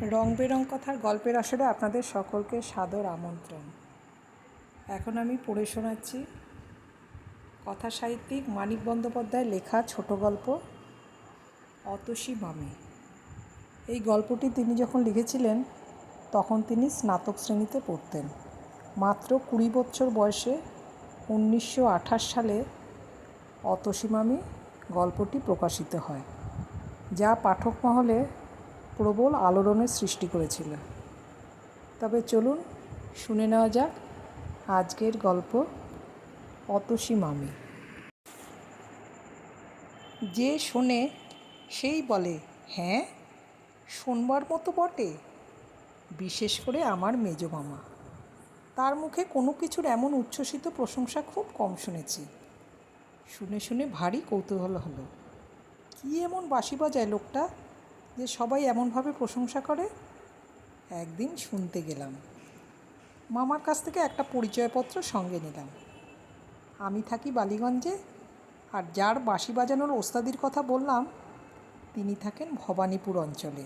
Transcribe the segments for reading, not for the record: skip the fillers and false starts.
রং বেরং কথার গল্পের আসরে আপনাদের সকলকে সাদর আমন্ত্রণ। এখন আমি পড়ে শোনাচ্ছি কথা সাহিত্যিক মানিক বন্দ্যোপাধ্যায়ের লেখা ছোট গল্প অতসী মামি। এই গল্পটি তিনি যখন লিখেছিলেন তখন তিনি স্নাতক শ্রেণীতে পড়তেন। মাত্র 20 বছর বয়সে 1928 সালে অতসী মামি গল্পটি প্রকাশিত হয়, যা পাঠক মহলে প্রবল আলোড়নের সৃষ্টি করেছিল। তবে চলুন শুনে নেওয়া যাক আজকের গল্প অতসী মামি। যে শোনে সেই বলে, হ্যাঁ শোনবার মতো বটে। বিশেষ করে আমার মেজো মামা, তার মুখে কোনো কিছুর এমন উচ্ছ্বসিত প্রশংসা খুব কম শুনেছি। শুনে শুনে ভারী কৌতূহল হলো, কী এমন বাঁশি বাজায় লোকটা যে সবাই এমনভাবে প্রশংসা করে। একদিন শুনতে গেলাম। মামার কাছ থেকে একটা পরিচয়পত্র সঙ্গে নিলাম। আমি থাকি বালিগঞ্জে, আর যার বাঁশি বাজানোর ওস্তাদির কথা বললাম তিনি থাকেন ভবানীপুর অঞ্চলে।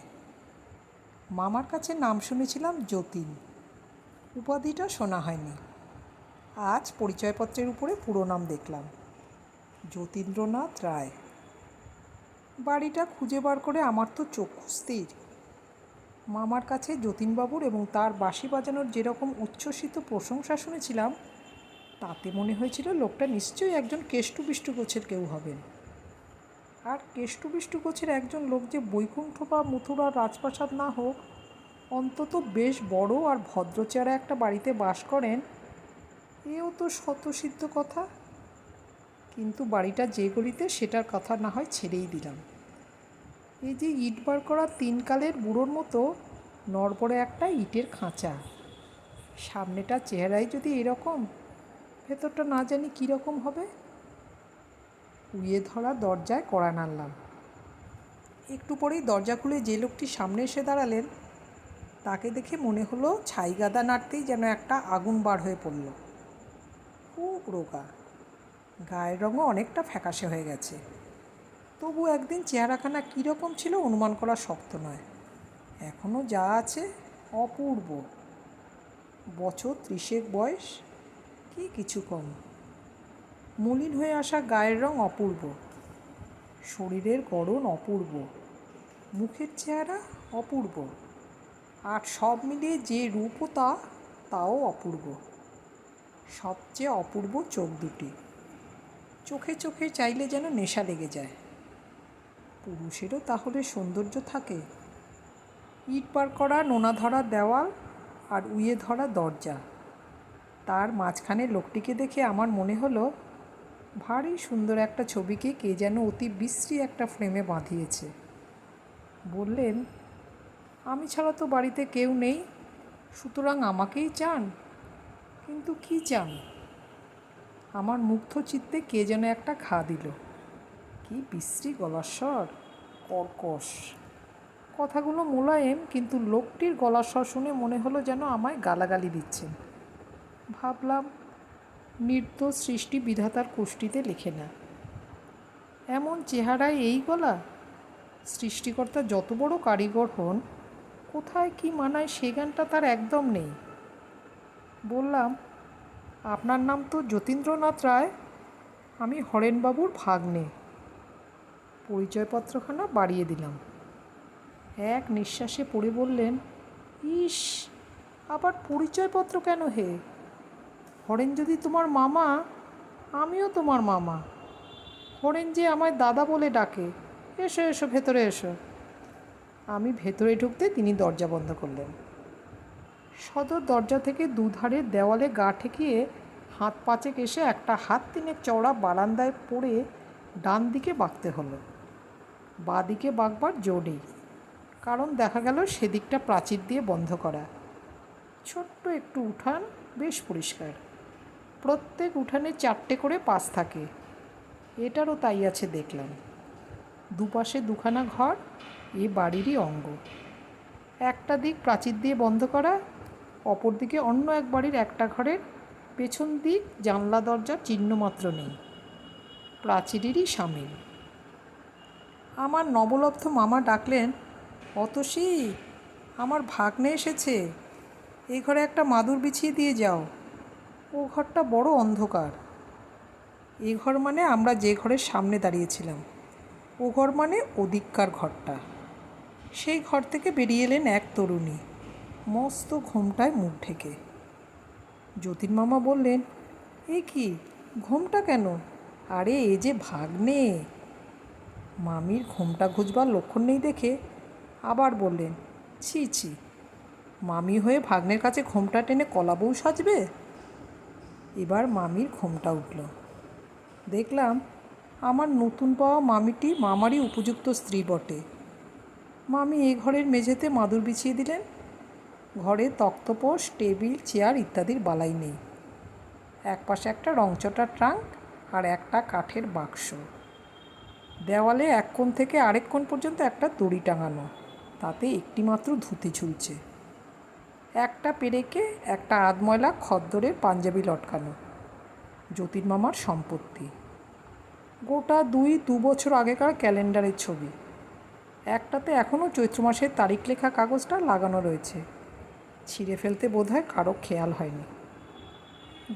মামার কাছে নাম শুনেছিলাম যতীন, উপাধিটা শোনা হয়নি। আজ পরিচয়পত্রের উপরে পুরো নাম দেখলাম, যতীন্দ্রনাথ রায়। বাড়িটা খুঁজে বার করে আমার তো চক্ষু স্থির। মামার কাছে যতীনবাবুর এবং তার বাঁশি বাজানোর যেরকম উচ্ছ্বসিত প্রশংসা শুনেছিলাম, তাতে মনে হয়েছিল লোকটা নিশ্চয়ই একজন কেষ্টবিষ্টু গোছের কেউ হবেন। আর কেষ্টবিষ্টু গোছের একজন লোক যে বৈকুণ্ঠ বা মথুরার রাজপ্রাসাদ না হোক, অন্তত বেশ বড় আর ভদ্রচেহারা একটা বাড়িতে বাস করেন, এও তো স্বতঃসিদ্ধ কথা। কিন্তু বাড়িটা যে গলিতে সেটার কথা না হয় ছেড়েই দিলাম। এই যে ইট বার করা 3 কালের বুড়োর মতো নড়বড়ে একটা ইটের খাঁচা, সামনেটা চেহারাই যদি এরকম, ভেতরটা না জানি কীরকম হবে। উইয়ে ধরা দরজায় কড়া নাড়লাম। একটু পরেই দরজা খুলে যে লোকটি সামনে এসে দাঁড়ালেন, তাকে দেখে মনে হলো ছাই গাদা নাড়তেই যেন একটা আগুন বার হয়ে পড়ল। খুব রোগা, গায়ের রঙও অনেকটা ফ্যাকাশে হয়ে গেছে। তবু একদিন চেহারাখানা কীরকম ছিল অনুমান করা শক্ত নয়। এখনও যা আছে অপূর্ব। বছর 30 বয়স কি কিছু কম। মলিন হয়ে আসা গায়ের রং অপূর্ব, শরীরের গড়ন অপূর্ব, মুখের চেহারা অপূর্ব, আর সব মিলিয়ে যে রূপও তাও অপূর্ব। সবচেয়ে অপূর্ব চোখ দুটি, চোখে চোখে চাইলে যেন নেশা লেগে যায়। পুরুষেরও তাহলে সৌন্দর্য থাকে? ইট বার করা নোনা ধরা দেওয়াল আর উইয়ে ধরা দরজা, তার মাঝখানে লোকটিকে দেখে আমার মনে হলো ভারী সুন্দর একটা ছবিকে কে যেন অতি বিশ্রী একটা ফ্রেমে বাঁধিয়েছে। বললেন, আমি ছাড়া তো বাড়িতে কেউ নেই, সুতরাং আমাকেই চান। কিন্তু কি চান? আমার মুগ্ধ চিত্তে কে যেন একটা ঘা দিল। কি বিশ্রী গলার স্বর, কর্কশ। কথাগুলো মোলায়েম, কিন্তু লোকটির গলার স্বর শুনে মনে হলো যেন আমায় গালাগালি দিচ্ছেন। ভাবলাম, নির্দোষ সৃষ্টি বিধাতার কুষ্টিতে লেখে না। এমন চেহারায় এই গলা? সৃষ্টিকর্তা যত বড় কারিগর হন, কোথায় কি মানায় সে গানটা তার একদম নেই। বললাম, আপনার নাম তো যতীন্দ্রনাথ রায়, আমি হরেনবাবুর ভাগ্নে। পরিচয়পত্রখানা বাড়িয়ে দিলাম। এক নিঃশ্বাসে পড়ে বললেন, ইস, আবার পরিচয়পত্র কেন হে? হরেন যদি তোমার মামা, আমিও তোমার মামা। হরেন যে আমায় দাদা বলে ডাকে। এসো এসো, ভেতরে এসো। আমি ভেতরে ঢুকতে তিনি দরজা বন্ধ করলেন। সদর দরজা থেকে দুধারের দেওয়ালে গা ঠেকিয়ে হাত পাঁচেক এসে একটা হাত 3 চওড়া বারান্দায় পড়ে ডান দিকে বাঁকতে হলো। বাঁ দিকে বাঁকবার জো নেই, কারণ দেখা গেল সেদিকটা প্রাচীর দিয়ে বন্ধ করা। ছোট্ট একটু উঠান, বেশ পরিষ্কার। প্রত্যেক উঠানে 4টে করে পাশ থাকে। এটারও তাই আছে দেখলাম। দুপাশে 2খানা ঘর এ বাড়িরই অঙ্গ। একটা দিক প্রাচীর দিয়ে বন্ধ করা, অপর দিকে অন্য এক বাড়ির একটা ঘরের পেছন দিক জানলা দরজার চিহ্নমাত্র নেই, প্রাচীরেরই সামিল। আমার নবলব্ধ মামা ডাকলেন, অতসী, আমার ভাগ্নে এসেছে, এই ঘরে একটা মাদুর বিছিয়ে দিয়ে যাও, ও ঘরটা বড় অন্ধকার। এ ঘর মানে আমরা যে ঘরের সামনে দাঁড়িয়েছিলাম, ও ঘর মানে ওদিককার ঘরটা। সেই ঘর থেকে বেরিয়ে এলেন এক তরুণী, মস্ত ঘোমটায় মুখ ঢেকে। যতীন মামা বললেন, এ কি ঘোমটা কেন? আরে এ যে ভাগ্নে। মামির ঘোমটা ঘুচবার লক্ষণ নেই দেখে আবার বললেন, ছি ছি, মামি হয়ে ভাগ্নের কাছে ঘোমটা টেনে কলাবউ সাজবে? এবার মামির ঘোমটা উঠল। দেখলাম আমার নতুন পাওয়া মামিটি মামারই উপযুক্ত স্ত্রী বটে। মামি এ ঘরের মেঝেতে মাদুর বিছিয়ে দিলেন। ঘরে তক্তপোষ, টেবিল, চেয়ার ইত্যাদির বালাই নেই। একপাশে একটা রংচটা ট্রাঙ্ক আর একটা কাঠের বাক্স। দেওয়ালে এক কোণ থেকে আরেক কোণ পর্যন্ত একটা দড়ি টাঙানো, তাতে একটি মাত্র ধুতি ঝুলছে। একটা পেরেকে একটা আধময়লা খদ্দরের পাঞ্জাবি লটকানো, যতীন মামার সম্পত্তি। গোটা দু বছর আগেকার ক্যালেন্ডারের ছবি। একটাতে এখনও চৈত্র মাসের তারিখ লেখা কাগজটা লাগানো রয়েছে। ছিঁড়ে ফেলতে বোধহয় কারো খেয়াল হয়নি।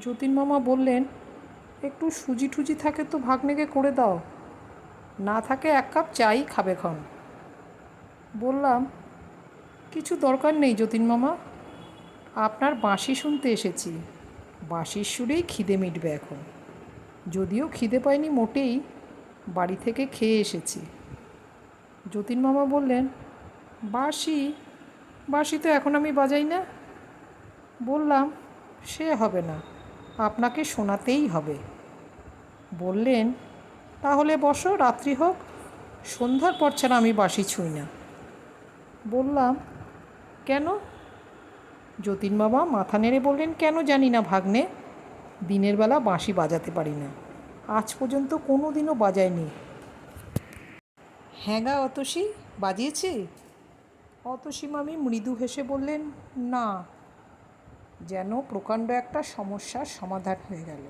যতীন মামা বললেন, একটু সুজি টুজি থাকে তো ভাগ্নেকে করে দাও, না থাকে এক কাপ চাই খাবে ক্ষণ। বললাম, কিছু দরকার নেই যতীন মামা, আপনার বাঁশি শুনতে এসেছি। বাঁশির সুরেই খিদে মিটবে এখন। যদিও খিদে পাইনি মোটেই, বাড়ি থেকে খেয়ে এসেছি। যতীন মামা বললেন, বাঁশি? বাঁশি তো এখন আমি বাজাই না। বললাম, সে হবে না, আপনাকে শোনাতেই হবে। বললেন, তাহলে বসো, রাত্রি হোক, সন্ধ্যার পর ছাড়া আমি বাঁশি ছুঁই না। বললাম, কেন? যতীন বাবা মাথা নেড়ে বললেন, কেন জানি না ভাগ্নে, দিনের বেলা বাঁশি বাজাতে পারি না, আজ পর্যন্ত কোনো দিনও বাজায়নি। হ্যাঁ গা অতসী, বাজিয়েছি? অতসী মামি মৃদু হেসে বললেন, না। যেন প্রকাণ্ড একটা সমস্যার সমাধান হয়ে গেল।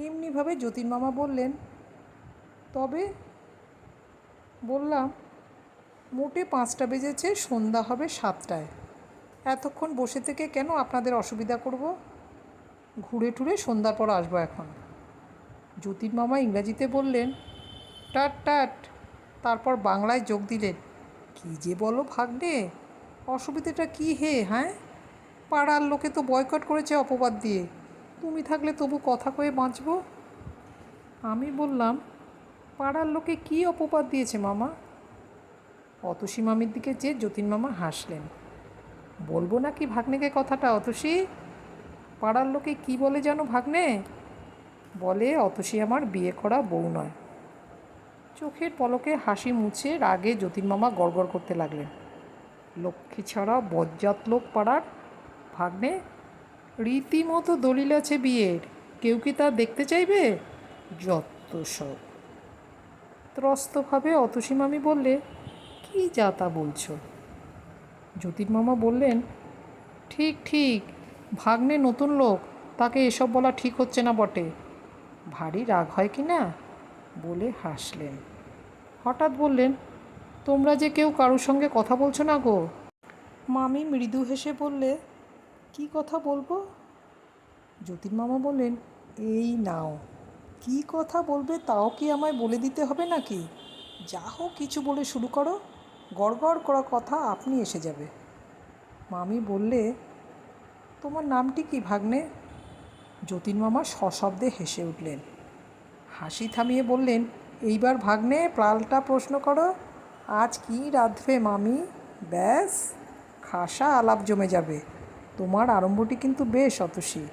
এমনিভাবে যতীন মামা বললেন, তবে? বললাম, মোটে 5টা বেজেছে, সন্ধ্যা হবে 7টায়। এতক্ষণ বসে থেকে কেন আপনাদের অসুবিধা করব? ঘুরে টুরে সন্ধ্যার পর আসবো এখন। যতীন মামা ইংরাজিতে বললেন, টাট টাট, তারপর বাংলায় যোগ দিলেন, কী যে বলো ভাগ্নে, অসুবিধাটা কী হে? হ্যাঁ, পাড়ার লোকে তো বয়কট করেছে অপবাদ দিয়ে, তুমি থাকলে তবু কথা কয়ে বাঁচব। আমি বললাম, পাড়ার লোকে কী অপবাদ দিয়েছে মামা? অতসী মামির দিকে চেয়ে যতীন মামা হাসলেন। বলবো নাকি ভাগ্নেকে কথাটা অতসী? পাড়ার লোকে কি বলে জানো ভাগ্নে? বলে অতসী আমার বিয়ে করা বউ নয়। চোখের পলকে হাসি মুছে রাগে যতীন মামা গড়গড় করতে লাগলেন, লক্ষ্মী ছাড়া বজ্জাত লোক পাড়ার, ভাগ্নে রীতিমতো দলিল আছে বিয়ের, কেউ কি তা দেখতে চাইবে? যত সব। ত্রস্তভাবে অতসী মামি বললে, কী যা তা বলছো? যতীন মামা বললেন, ঠিক ঠিক, ভাগ্নে নতুন লোক, তাকে এসব বলা ঠিক হচ্ছে না বটে। ভারী রাগ হয় কি না? বলে হাসলেন। হঠাৎ বললেন, তোমরা যে কেউ কারোর সঙ্গে কথা বলছো না গো? মামি মৃদু হেসে বললে, কি কথা বলবো? যতীন মামা বললেন, এই নাও। কি কথা বলবে তাও কি আমায় বলে দিতে হবে নাকি? যা হোক কিছু বলে শুরু করো, গড়গড় করা কথা আপনি এসে যাবে। মামি বললে, তোমার নামটি কি ভাগ্নে? যতীন মামা সশব্দে হেসে উঠলেন। হাসি থামিয়ে বললেন, এইবার ভাগ্নে পাল্টা প্রশ্ন করো, আজ কি রাঁধবে মামি? ব্যাস, খাসা আলাপ জমে যাবে। তোমার আরম্ভটি কিন্তু বেশ অতসী।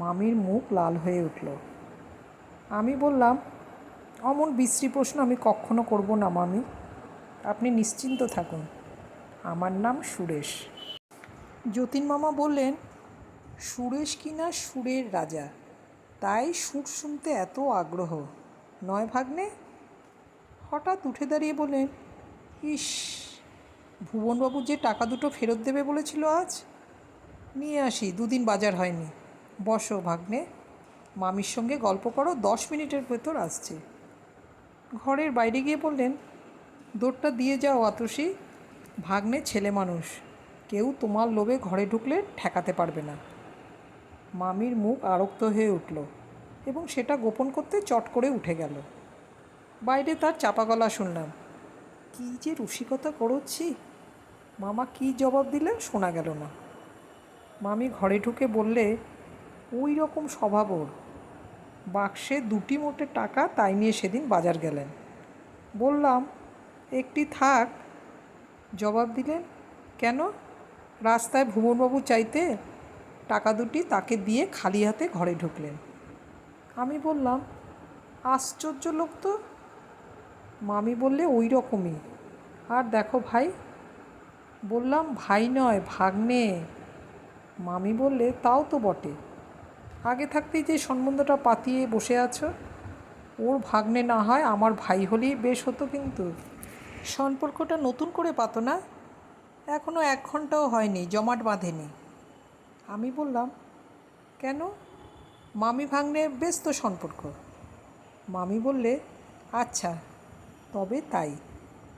মামির মুখ লাল হয়ে উঠল। আমি বললাম, অমন বিশ্রী প্রশ্ন আমি কখনো করব না মামি, আপনি নিশ্চিন্ত থাকুন, আমার নাম সুরেশ। যতীন মামা বললেন, সুরেশ কিনা সুরের রাজা, তাই সুর শুনতে এত আগ্রহ, নয় ভাগ্নে? হঠাৎ উঠে দাঁড়িয়ে বললেন, ইস, ভুবনবাবু যে টাকা দুটো ফেরত দেবে বলেছিল আজ, নিয়ে আসি, 2 দিন বাজার হয়নি। বসো ভাগ্নে, মামির সঙ্গে গল্প করো, 10 মিনিটের ভেতর আসছে। ঘরের বাইরে গিয়ে বললেন, দৌড়টা দিয়ে যাও আতসী, ভাগ্নে ছেলে মানুষ, কেউ তোমার লোভে ঘরে ঢুকলে ঠেকাতে পারবে না। মামির মুখ আরক্ত হয়ে উঠল এবং সেটা গোপন করতে চট করে উঠে গেল। বাইরে তার চাপা গলা শুনলাম। কী যে রসিকতা করছি! মামা কী জবাব দিলে শোনা গেল না। মামি ঘরে ঢুকে বললে, ওই রকম স্বভাব ওর। বাক্সে 2টি মোটে টাকা, তাই নিয়ে সেদিন বাজার গেলেন। বললাম, একটি থাক। জবাব দিলেন, কেন? রাস্তায় ভুবনবাবু চাইতে টাকা 2টি তাকে দিয়ে খালি হাতে ঘরে ঢুকলেন। আমি বললাম, আশ্চর্য লোক তো। মামি বললে, ওই রকমই। আর দেখো ভাই। বললাম, ভাই নয়, ভাগ্নে। মামি বললে, তাও তো বটে। আগে থাকতেই যে সম্বন্ধটা পাতিয়ে বসে আছো, ওর ভাগ্নে না হয় আমার ভাই হলেই বেশ হতো। কিন্তু সম্পর্কটা নতুন করে পাতো না? এখনও 1 ঘন্টাও হয়নি, জমাট বাঁধেনি। আমি বললাম, কেন? মামি ভাগ্নে বেশ তো সম্পর্ক। মামি বললে, আচ্ছা, তবে তাই।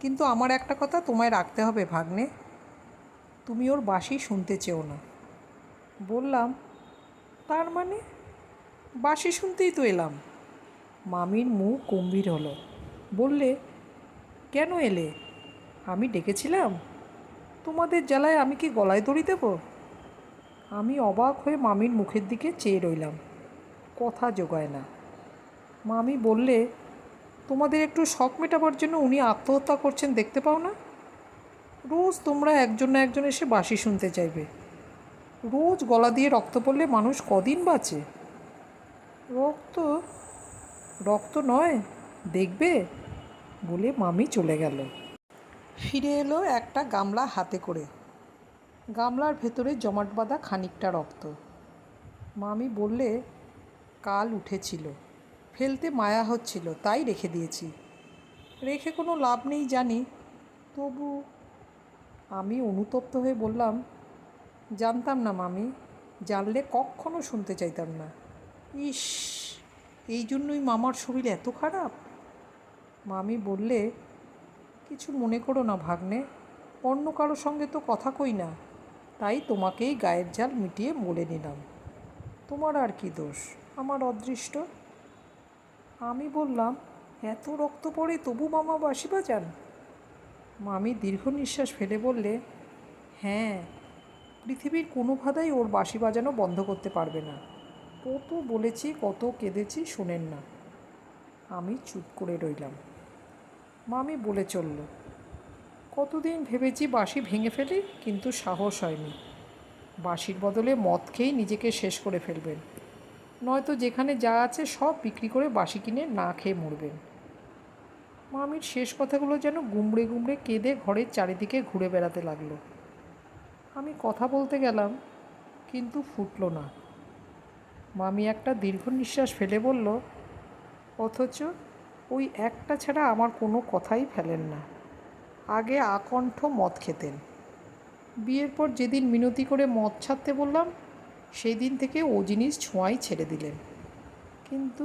কিন্তু আমার একটা কথা তোমায় রাখতে হবে ভাগ্নে, তুমি ওর বাঁশি শুনতে চেও না। বললাম, তার মানে? বাঁশি শুনতেই তো এলাম। মামির মুখ গম্ভীর হলো। বললে, কেন এলে? আমি ডেকেছিলাম? তোমাদের জ্বালায় আমি কি গলায় দড়ি দেব? আমি অবাক হয়ে মামির মুখের দিকে চেয়ে রইলাম। কথা জোগায় না। মামি বললে, তোমাদের একটু শখ মেটাবার জন্য উনি আত্মহত্যা করছেন, দেখতে পাও না? রোজ তোমরা একজন না একজন এসে বাঁশি শুনতে চাইবে। রোজ গলা দিয়ে রক্ত পড়লে মানুষ কদিন বাঁচে? রক্ত? রক্ত নয়, দেখবে। বলে মামি চলে গেল। ফিরে এলো একটা গামলা হাতে করে। গামলার ভেতরে জমাট বাঁধা খানিকটা রক্ত। মামি বললে, কাল উঠেছিল, ফেলতে মায়া হচ্ছিল, তাই রেখে দিয়েছি। রেখে কোনো লাভ নেই জানি, তবু। আমি অনুতপ্ত হয়ে বললাম, জানতাম না মামি, জানলে কখনো শুনতে চাইতাম না। ইস, এই জন্যই মামার শরীর এত খারাপ? মামি বললে, কিছু মনে করো না ভাগ্নে, অন্য কারোর সঙ্গে তো কথা কই না, তাই তোমাকেই গায়ের জাল মিটিয়ে বলে নিলাম। তোমার আর কি দোষ, আমার অদৃষ্ট। আমি বললাম, এত রক্ত পড়ে তবু মামা বাঁশি বাজান? মামি দীর্ঘ নিঃশ্বাস ফেলে বললে, হ্যাঁ, পৃথিবীর কোনো বাধাই ওর বাঁশি বাজানো বন্ধ করতে পারবে না। কত বলেছি, কত কেঁদেছি, শোনেন না। আমি চুপ করে রইলাম। মামি বলে চলল, কতদিন ভেবেছি বাঁশি ভেঙে ফেলি, কিন্তু সাহস হয়নি। বাঁশির বদলে মদ খেয়েই নিজেকে শেষ করে ফেলবেন, নয়তো যেখানে যা আছে সব বিক্রি করে বাঁশি কিনে না খেয়ে মরবেন। মামির শেষ কথাগুলো যেন গুমড়ে গুমড়ে কেঁদে ঘরের চারিদিকে ঘুরে বেড়াতে লাগলো। আমি কথা বলতে গেলাম, কিন্তু ফুটল না। মামি একটা দীর্ঘ নিঃশ্বাস ফেলে বলল, অথচ ওই একটা ছাড়া আমার কোনো কথাই ফেলেন না। আগে আকণ্ঠ মদ খেতেন। বিয়ের পর যেদিন মিনতি করে মদ ছাড়তে বললাম, সেই দিন থেকে ও জিনিস ছোঁয়াই ছেড়ে দিলেন। কিন্তু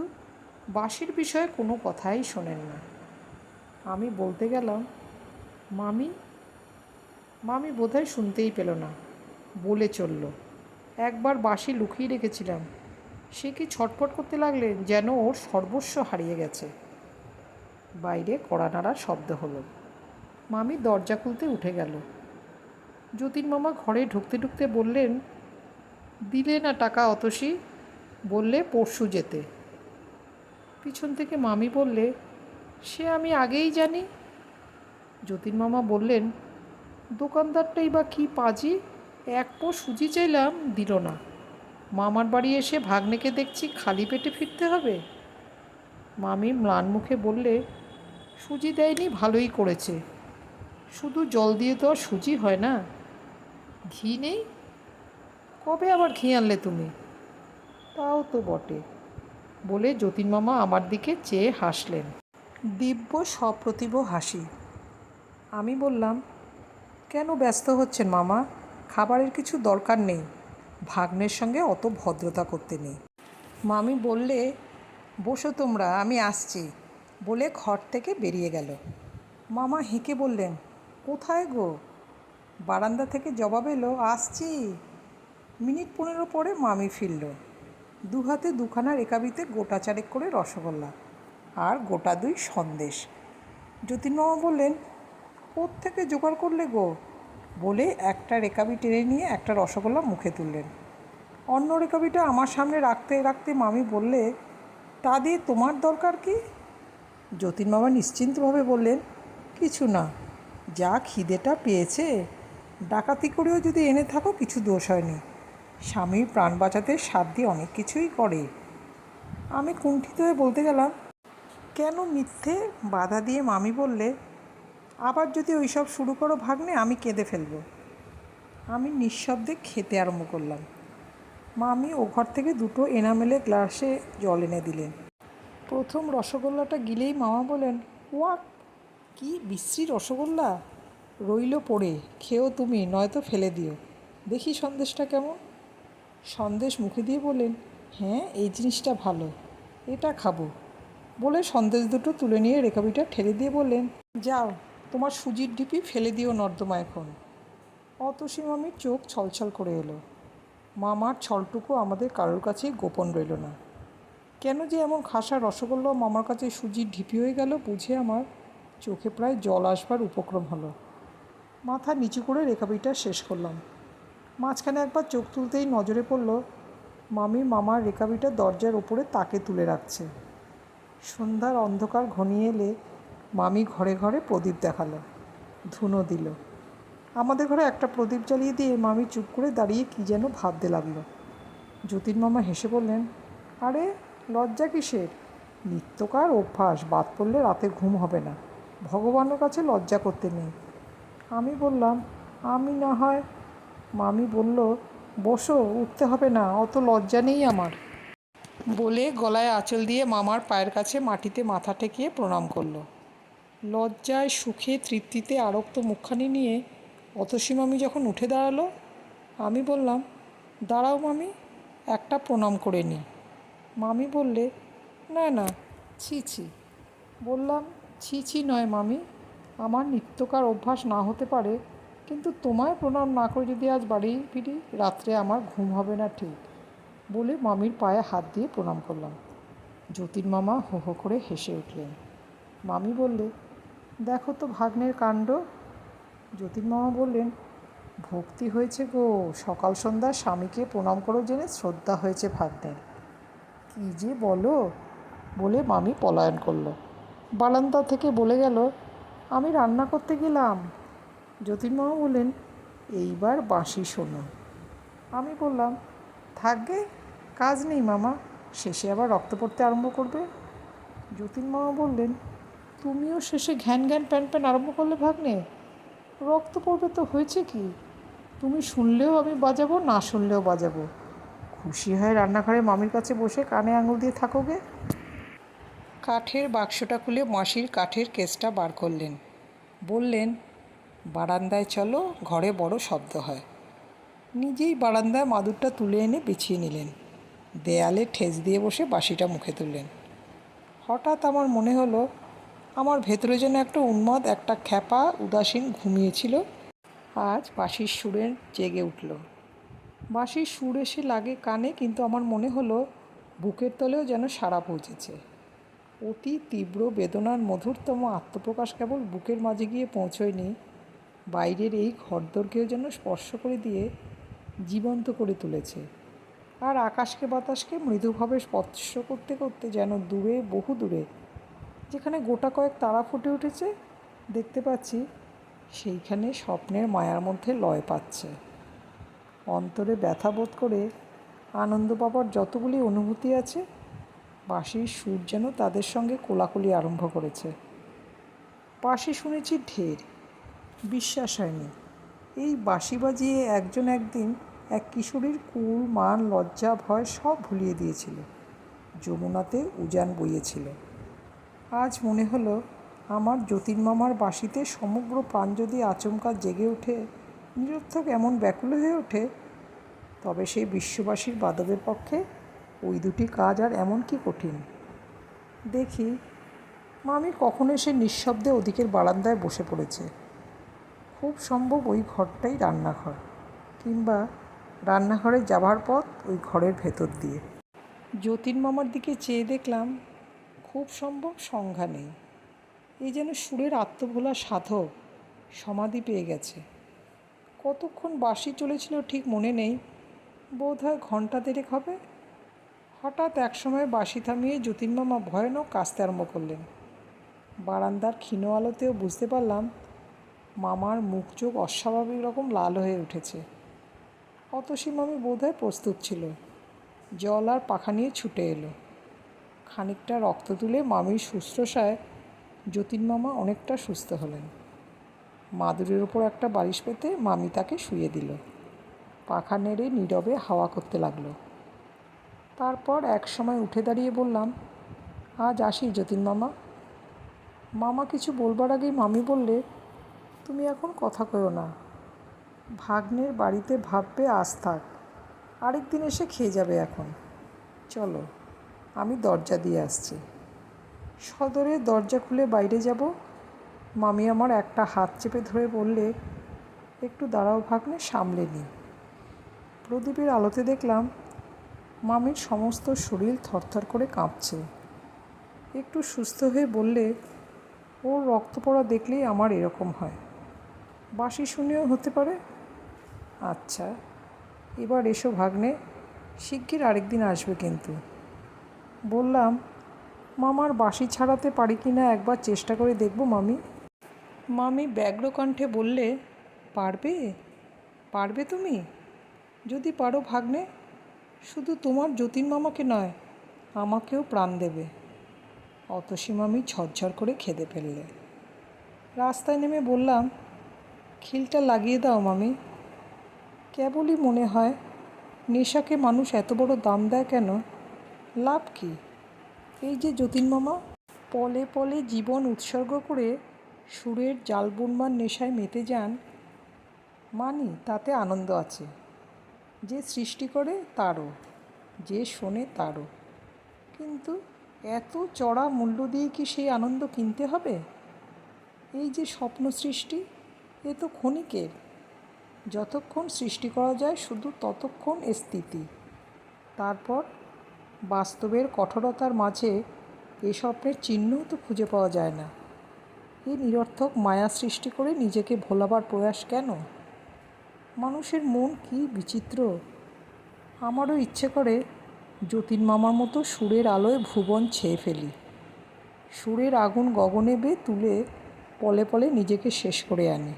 বাঁশির বিষয়ে কোনো কথাই শোনেন না। আমি বলতে গেলাম, মামি। মামি বোধহয় শুনতেই পেল না, বলে চলল, একবার বাঁশি লুকিয়ে রেখেছিলাম। সে কি ছটফট করতে লাগলেন যেন ওর সর্বস্ব হারিয়ে গেছে। বাইরে কড়া নাড়ার শব্দ হলো। মামি দরজা খুলতে উঠে গেল। যতীন মামা ঘরে ঢুকতে ঢুকতে বললেন, দিলে না টাকা অতসী? বললে পরশু যেতে। পিছন থেকে মামি বললে, সে আমি আগেই জানি। যতীন মামা বললেন, দোকানদারটাই বা কী পাজি, 1 পো সুজি চাইলাম, দিল না। মামার বাড়ি এসে ভাগ্নেকে দেখছি খালি পেটে ফিরতে হবে। মামি ম্লান মুখে বললে, সুজি দেয়নি, ভালোই করেছে। শুধু জল দিয়ে তো আর সুজি হয় না। ঘি নেই? কবে আবার ঘি আনলে তুমি? তাও তো বটে। বলে যতীন মামা আমার দিকে চেয়ে হাসলেন, দিব্য সপ্রতিভ হাসি। আমি বললাম, কেন ব্যস্ত হচ্ছেন মামা? খাবারের কিছু দরকার নেই, ভাগ্নের সঙ্গে অত ভদ্রতা করতে নেই। মামি বললে, বসো তোমরা, আমি আসছি, বলে ঘর থেকে বেরিয়ে গেল। মামা হেঁকে বললেন, কোথায় গো? বারান্দা থেকে জবাব এলো, আসছি। মিনিট 15 পরে মামি ফিরল, দু হাতে দুখানা রেকাবিতে গোটা চারেক করে রসগোল্লা আর গোটা 2 সন্দেশ। যতীনমামা বললেন, কোত্থেকে জোগাড় করলে গো? বলে একটা রেকাবি টেনে নিয়ে একটা রসগোল্লা মুখে তুললেন। অন্য রেকাবিটা আমার সামনে রাখতে রাখতে মামি বললে, তা দিয়ে তোমার দরকার কি? যতীনমামা নিশ্চিন্তভাবে বললেন, কিছু না, যা খিদেটা পেয়েছে, ডাকাতি করেও যদি এনে থাকো কিছু দোষ হয়নি। স্বামীর প্রাণ বাঁচাতে সাধ্য অনেক কিছুই করে। আমি কুণ্ঠিত হয়ে বলতে গেলাম, কেন মিথ্যে? বাধা দিয়ে মামি বললে, আবার যদি ওইসব শুরু করো ভাগ্নে, আমি কেঁদে ফেলব। আমি নিঃশব্দে খেতে আরম্ভ করলাম। মামি ও ঘর থেকে 2টো এনামেলে গ্লাসে জল এনে দিলেন। প্রথম রসগোল্লাটা গিলেই মামা বলেন, ওয়াক, কি বিশ্রী রসগোল্লা! রইল পড়ে, খেও তুমি, নয়তো ফেলে দিও। দেখি সন্দেশটা কেমন। সন্দেশ মুখে দিয়ে বললেন, হ্যাঁ, এই জিনিসটা ভালো, এটা খাবো। বলে সন্দেশ 2টো তুলে নিয়ে রেকাবিটা ঠেলে দিয়ে বললেন, যাও, তোমার সুজির ঢিপি ফেলে দিও নর্দমা এখন। অতসী মামির চোখ ছলছল করে এলো। মামার ছলটুকু আমাদের কারোর কাছেই গোপন রইল না। কেন যে এমন খাসা রসগোল্লা মামার কাছে সুজির ঢিপি হয়ে গেল বুঝে আমার চোখে প্রায় জল আসবার উপক্রম হলো। মাথা নিচু করে রেকাবিটা শেষ করলাম। মাঝখানে একবার চোখ তুলতেই নজরে পড়ল মামি মামার রেকাবিটা দরজার ওপরে তাকে তুলে রাখছে। সন্ধ্যার অন্ধকার ঘনিয়ে এলে মামি ঘরে ঘরে প্রদীপ দেখালো, ধুনো দিল। আমাদের ঘরে একটা প্রদীপ জ্বালিয়ে দিয়ে মামি চুপ করে দাঁড়িয়ে কী যেন ভাবতে লাগলো। যতীনমামা হেসে বললেন, আরে লজ্জা কিসের? নিত্যকার অভ্যাস, বাদ পড়লে রাতে ঘুম হবে না, ভগবানের কাছে লজ্জা করতে নেই। আমি বললাম, আমি না হয়। মামি বলল, বসো, উঠতে হবে না, অত লজ্জা নেই আমার। বলে গলায় আঁচল দিয়ে মামার পায়ের কাছে মাটিতে মাথা ঠেকিয়ে প্রণাম করল। লজ্জায়, সুখে, তৃপ্তিতে আরক্ত মুখখানি নিয়ে অতসী মামি যখন উঠে দাঁড়ালো, আমি বললাম, দাঁড়াও মামি, একটা প্রণাম করে নিই। মামি বললে, না না, ছি ছি। বললাম, ছি ছি নয় মামি, আমার নিত্যকার অভ্যাস না হতে পারে, কিন্তু তোমায় প্রণাম না করে যদি আজ বাড়ি ফিরি, রাত্রে আমার ঘুম হবে না ঠিক। বলে মামির পায়ে হাত দিয়ে প্রণাম করলাম। যতীনমামা হো হো করে হেসে উঠলেন। মামি বললে, দেখো তো ভাগ্নের কাণ্ড। যতীনমামা বললেন, ভক্তি হয়েছে গো, সকাল সন্ধ্যা স্বামীকে প্রণাম করো জেনে শ্রদ্ধা হয়েছে ভাগ্নের। কী যে বলো! বলে মামি পলায়ন করলো। বারান্দা থেকে বলে গেল, আমি রান্না করতে গেলাম। যতীনমামা বললেন, এইবার বাঁশি শোনো। আমি বললাম, থাকবে, কাজ নেই মামা, শেষে আবার রক্ত পড়তে আরম্ভ করবে। যতীনমামা বললেন, তুমিও শেষে ঘ্যান ঘ্যান প্যান প্যান আরম্ভ করলে ভাগ্নে? রক্ত পড়বে তো হয়েছে কি? তুমি শুনলেও আমি বাজাবো, না শুনলেও বাজাবো। খুশি হয়ে রান্নাঘরে মামির কাছে বসে কানে আঙুল দিয়ে থাকোগে। কাঠের বাক্সটা খুলে মাসির কাঠের কেসটা বার করলেন। বললেন, বারান্দায় চলো, ঘরে বড় শব্দ হয়। নিজেই বারান্দায় মাদুরটা তুলে এনে বিছিয়ে নিলেন। দেয়ালে ঠেস দিয়ে বসে বাঁশিটা মুখে তুললেন। হঠাৎ আমার মনে হলো, আমার ভেতরে যেন একটা উন্মাদ, একটা খ্যাপা উদাসীন ঘুমিয়েছিল, আজ বাঁশির সুরে জেগে উঠল। বাঁশির সুর এসে লাগে কানে, কিন্তু আমার মনে হলো বুকের তলেও যেন সাড়া পৌঁছেছে। অতি তীব্র বেদনার মধুরতম আত্মপ্রকাশ কেবল বুকের মাঝে গিয়ে পৌঁছয়নি, বাইরের এই ঘরদোরকেও যেন স্পর্শ করে দিয়ে জীবন্ত করে তুলেছে। আর আকাশকে বাতাসকে মৃদুভাবে স্পর্শ করতে করতে যেন দূরে, বহু দূরে, যেখানে গোটা কয়েক তারা ফুটে উঠেছে, দেখতে পাচ্ছি সেইখানে স্বপ্নের মায়ার মধ্যে লয় পাচ্ছে। অন্তরে ব্যথা বোধ করে আনন্দ পাবার যতগুলি অনুভূতি আছে, বাঁশির সুর যেন তাদের সঙ্গে কোলাকুলি আরম্ভ করেছে। বাঁশি শুনেছি ঢের, বিশ্বাস হয়নি। এই বাঁশি বাজিয়ে একজন একদিন এক কিশোরীর কুল, মান, লজ্জা, ভয় সব ভুলিয়ে দিয়েছিল। যমুনাতে উজান বইয়েছিল। আজ মনে হলো, আমার যতীনমামার বাঁশিতে সমগ্র প্রাণ যদি আচমকা জেগে ওঠে, নিরর্থক এমন ব্যাকুল হয়ে ওঠে, তবে সেই বিশ্ববাসীর বাদবের পক্ষে ওই দুটি কাজ আর এমন কি কঠিন। দেখি মামি কখন এসে নিঃশব্দে ওদিকের বারান্দায় বসে পড়েছে। খুব সম্ভব ওই ঘরটাই রান্নাঘর, কিংবা রান্নাঘরে যাবার পথ ওই ঘরের ভেতর দিয়ে। যতীন মামার দিকে চেয়ে দেখলাম খুব সম্ভব সংজ্ঞা নেই। এই যেন সুরের আত্মভোলা সাধক সমাধি পেয়ে গেছে। কতক্ষণ বাঁশি চলেছিল ঠিক মনে নেই, বোধহয় ঘণ্টা দেড়েক হবে। হঠাৎ একসময় বাঁশি থামিয়ে যতীন মামা ভয়ানক কাঁদতে আরম্ভ করলেন। বারান্দার ক্ষীণ আলোতেও বুঝতে পারলাম মামার মুখ চোখ অস্বাভাবিক রকম লাল হয়ে উঠেছে। অতসী মামি বোধহয় প্রস্তুত ছিল, জল আর পাখা নিয়ে ছুটে এলো। খানিকটা রক্ত তুলে মামির শুশ্রূষায় যতীন মামা অনেকটা সুস্থ হলেন। মাদুরের ওপর একটা বালিশ পেতে মামি তাকে শুইয়ে দিল। পাখা নেড়ে নীরবে হাওয়া করতে লাগলো। তারপর এক সময় উঠে দাঁড়িয়ে বললাম, আজ আসি যতীন মামা। মামা কিছু বলবার আগেই মামি বললে, তুমি এখন কথা কয়ো না, ভাগ্নের বাড়িতে ভাববে আজ থাক, আরেক দিন এসে খেয়ে যাবে। এখন চলো, আমি দরজা দিয়ে আসছি। সদরের দরজা খুলে বাইরে যাব। মামি আমার একটা হাত চেপে ধরে বললে, একটু দাঁড়াও ভাগ্নে, সামলে নি। প্রদীপের আলোতে দেখলাম মামির সমস্ত শরীর থরথর করে কাঁপছে। একটু সুস্থ হয়ে বললে, ওর রক্ত পড়া দেখলেই আমার এরকম হয়, বাঁশি শুনেও হতে পারে। আচ্ছা, এবার এসো ভাগ্নে, শিগগির আরেকদিন আসবে কিন্তু। বললাম, মামার বাঁশি ছাড়াতে পারি কি না একবার চেষ্টা করে দেখব মামি। মামি ব্যগ্র কণ্ঠে বললে, পারবে? পারবে তুমি? যদি পারো ভাগ্নে, শুধু তোমার যতীন মামাকে নয়, আমাকেও প্রাণ দেবে। অতসী মামি ঝরঝর করে খেদে ফেললে। রাস্তায় নেমে বললাম, খিলটা লাগিয়ে দাও মামি। কেবলই মনে হয় নেশাকে মানুষ এত বড় দাম দেয় কেন? লাভ কি? এই যে যতীন মামা পলে পলে জীবন উৎসর্গ করে সুরের জাল বুনবার নেশায় মেতে যান, মানি তাতে আনন্দ আছে। যে সৃষ্টি করে তারও, যে শোনে তারও। কিন্তু এত চড়া মূল্য দিয়ে কি সেই আনন্দ কিনতে হবে? এই যে স্বপ্ন সৃষ্টি, এ তো ক্ষণিকের। যতক্ষণ সৃষ্টি করা যায় শুধু ততক্ষণ এ স্থিতি। তারপর বাস্তবের কঠোরতার মাঝে এ স্বপ্নের চিহ্নও তো খুঁজে পাওয়া যায় না। এই নিরর্থক মায়া সৃষ্টি করে নিজেকে ভোলাবার প্রয়াস কেন? মানুষের মন কি বিচিত্র। আমারও ইচ্ছে করে যতীন মামার মতো সুরের আলোয় ভুবন ছেয়ে ফেলি, সুরের আগুন গগনে বেয়ে তুলে পলে পলে নিজেকে শেষ করে আনি।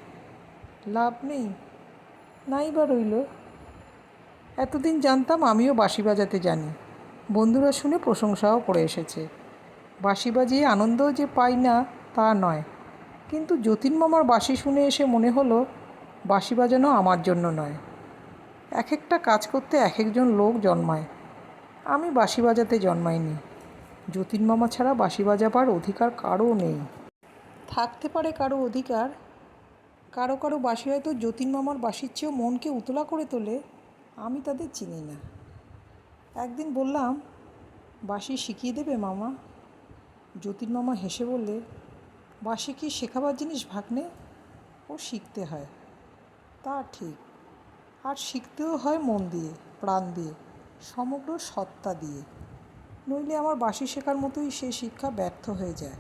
লাভ নেই, নাই বা রইল। এতদিন জানতাম আমিও বাঁশি বাজাতে জানি, বন্ধুরা শুনে প্রশংসাও করে এসেছে। বাঁশি বাজিয়ে আনন্দও যে পাই না তা নয়, কিন্তু যতীন মামার বাঁশি শুনে এসে মনে হলো বাঁশি বাজানো আমার জন্য নয়। এক একটা কাজ করতে এক একজন লোক জন্মায়, আমি বাঁশি বাজাতে জন্মাইনি। যতীন মামা ছাড়া বাঁশি বাজাবার অধিকার কারও নেই। থাকতে পারে কারো অধিকার, কারো কারো বাঁশি হয়তো যতীন মামার বাঁশির চেয়েও মনকে উতলা করে তোলে, আমি তাদের চিনি না। একদিন বললাম, বাঁশি শিখিয়ে দেবে মামা? যতীন মামা হেসে বললে, বাঁশি কি শেখাবার জিনিস ভাগ্নে? ও শিখতে হয়। তা ঠিক, আর শিখতেও হয় মন দিয়ে, প্রাণ দিয়ে, সমগ্র সত্তা দিয়ে। নইলে আমার বাঁশি শেখার মতোই সে শিক্ষা ব্যর্থ হয়ে যায়।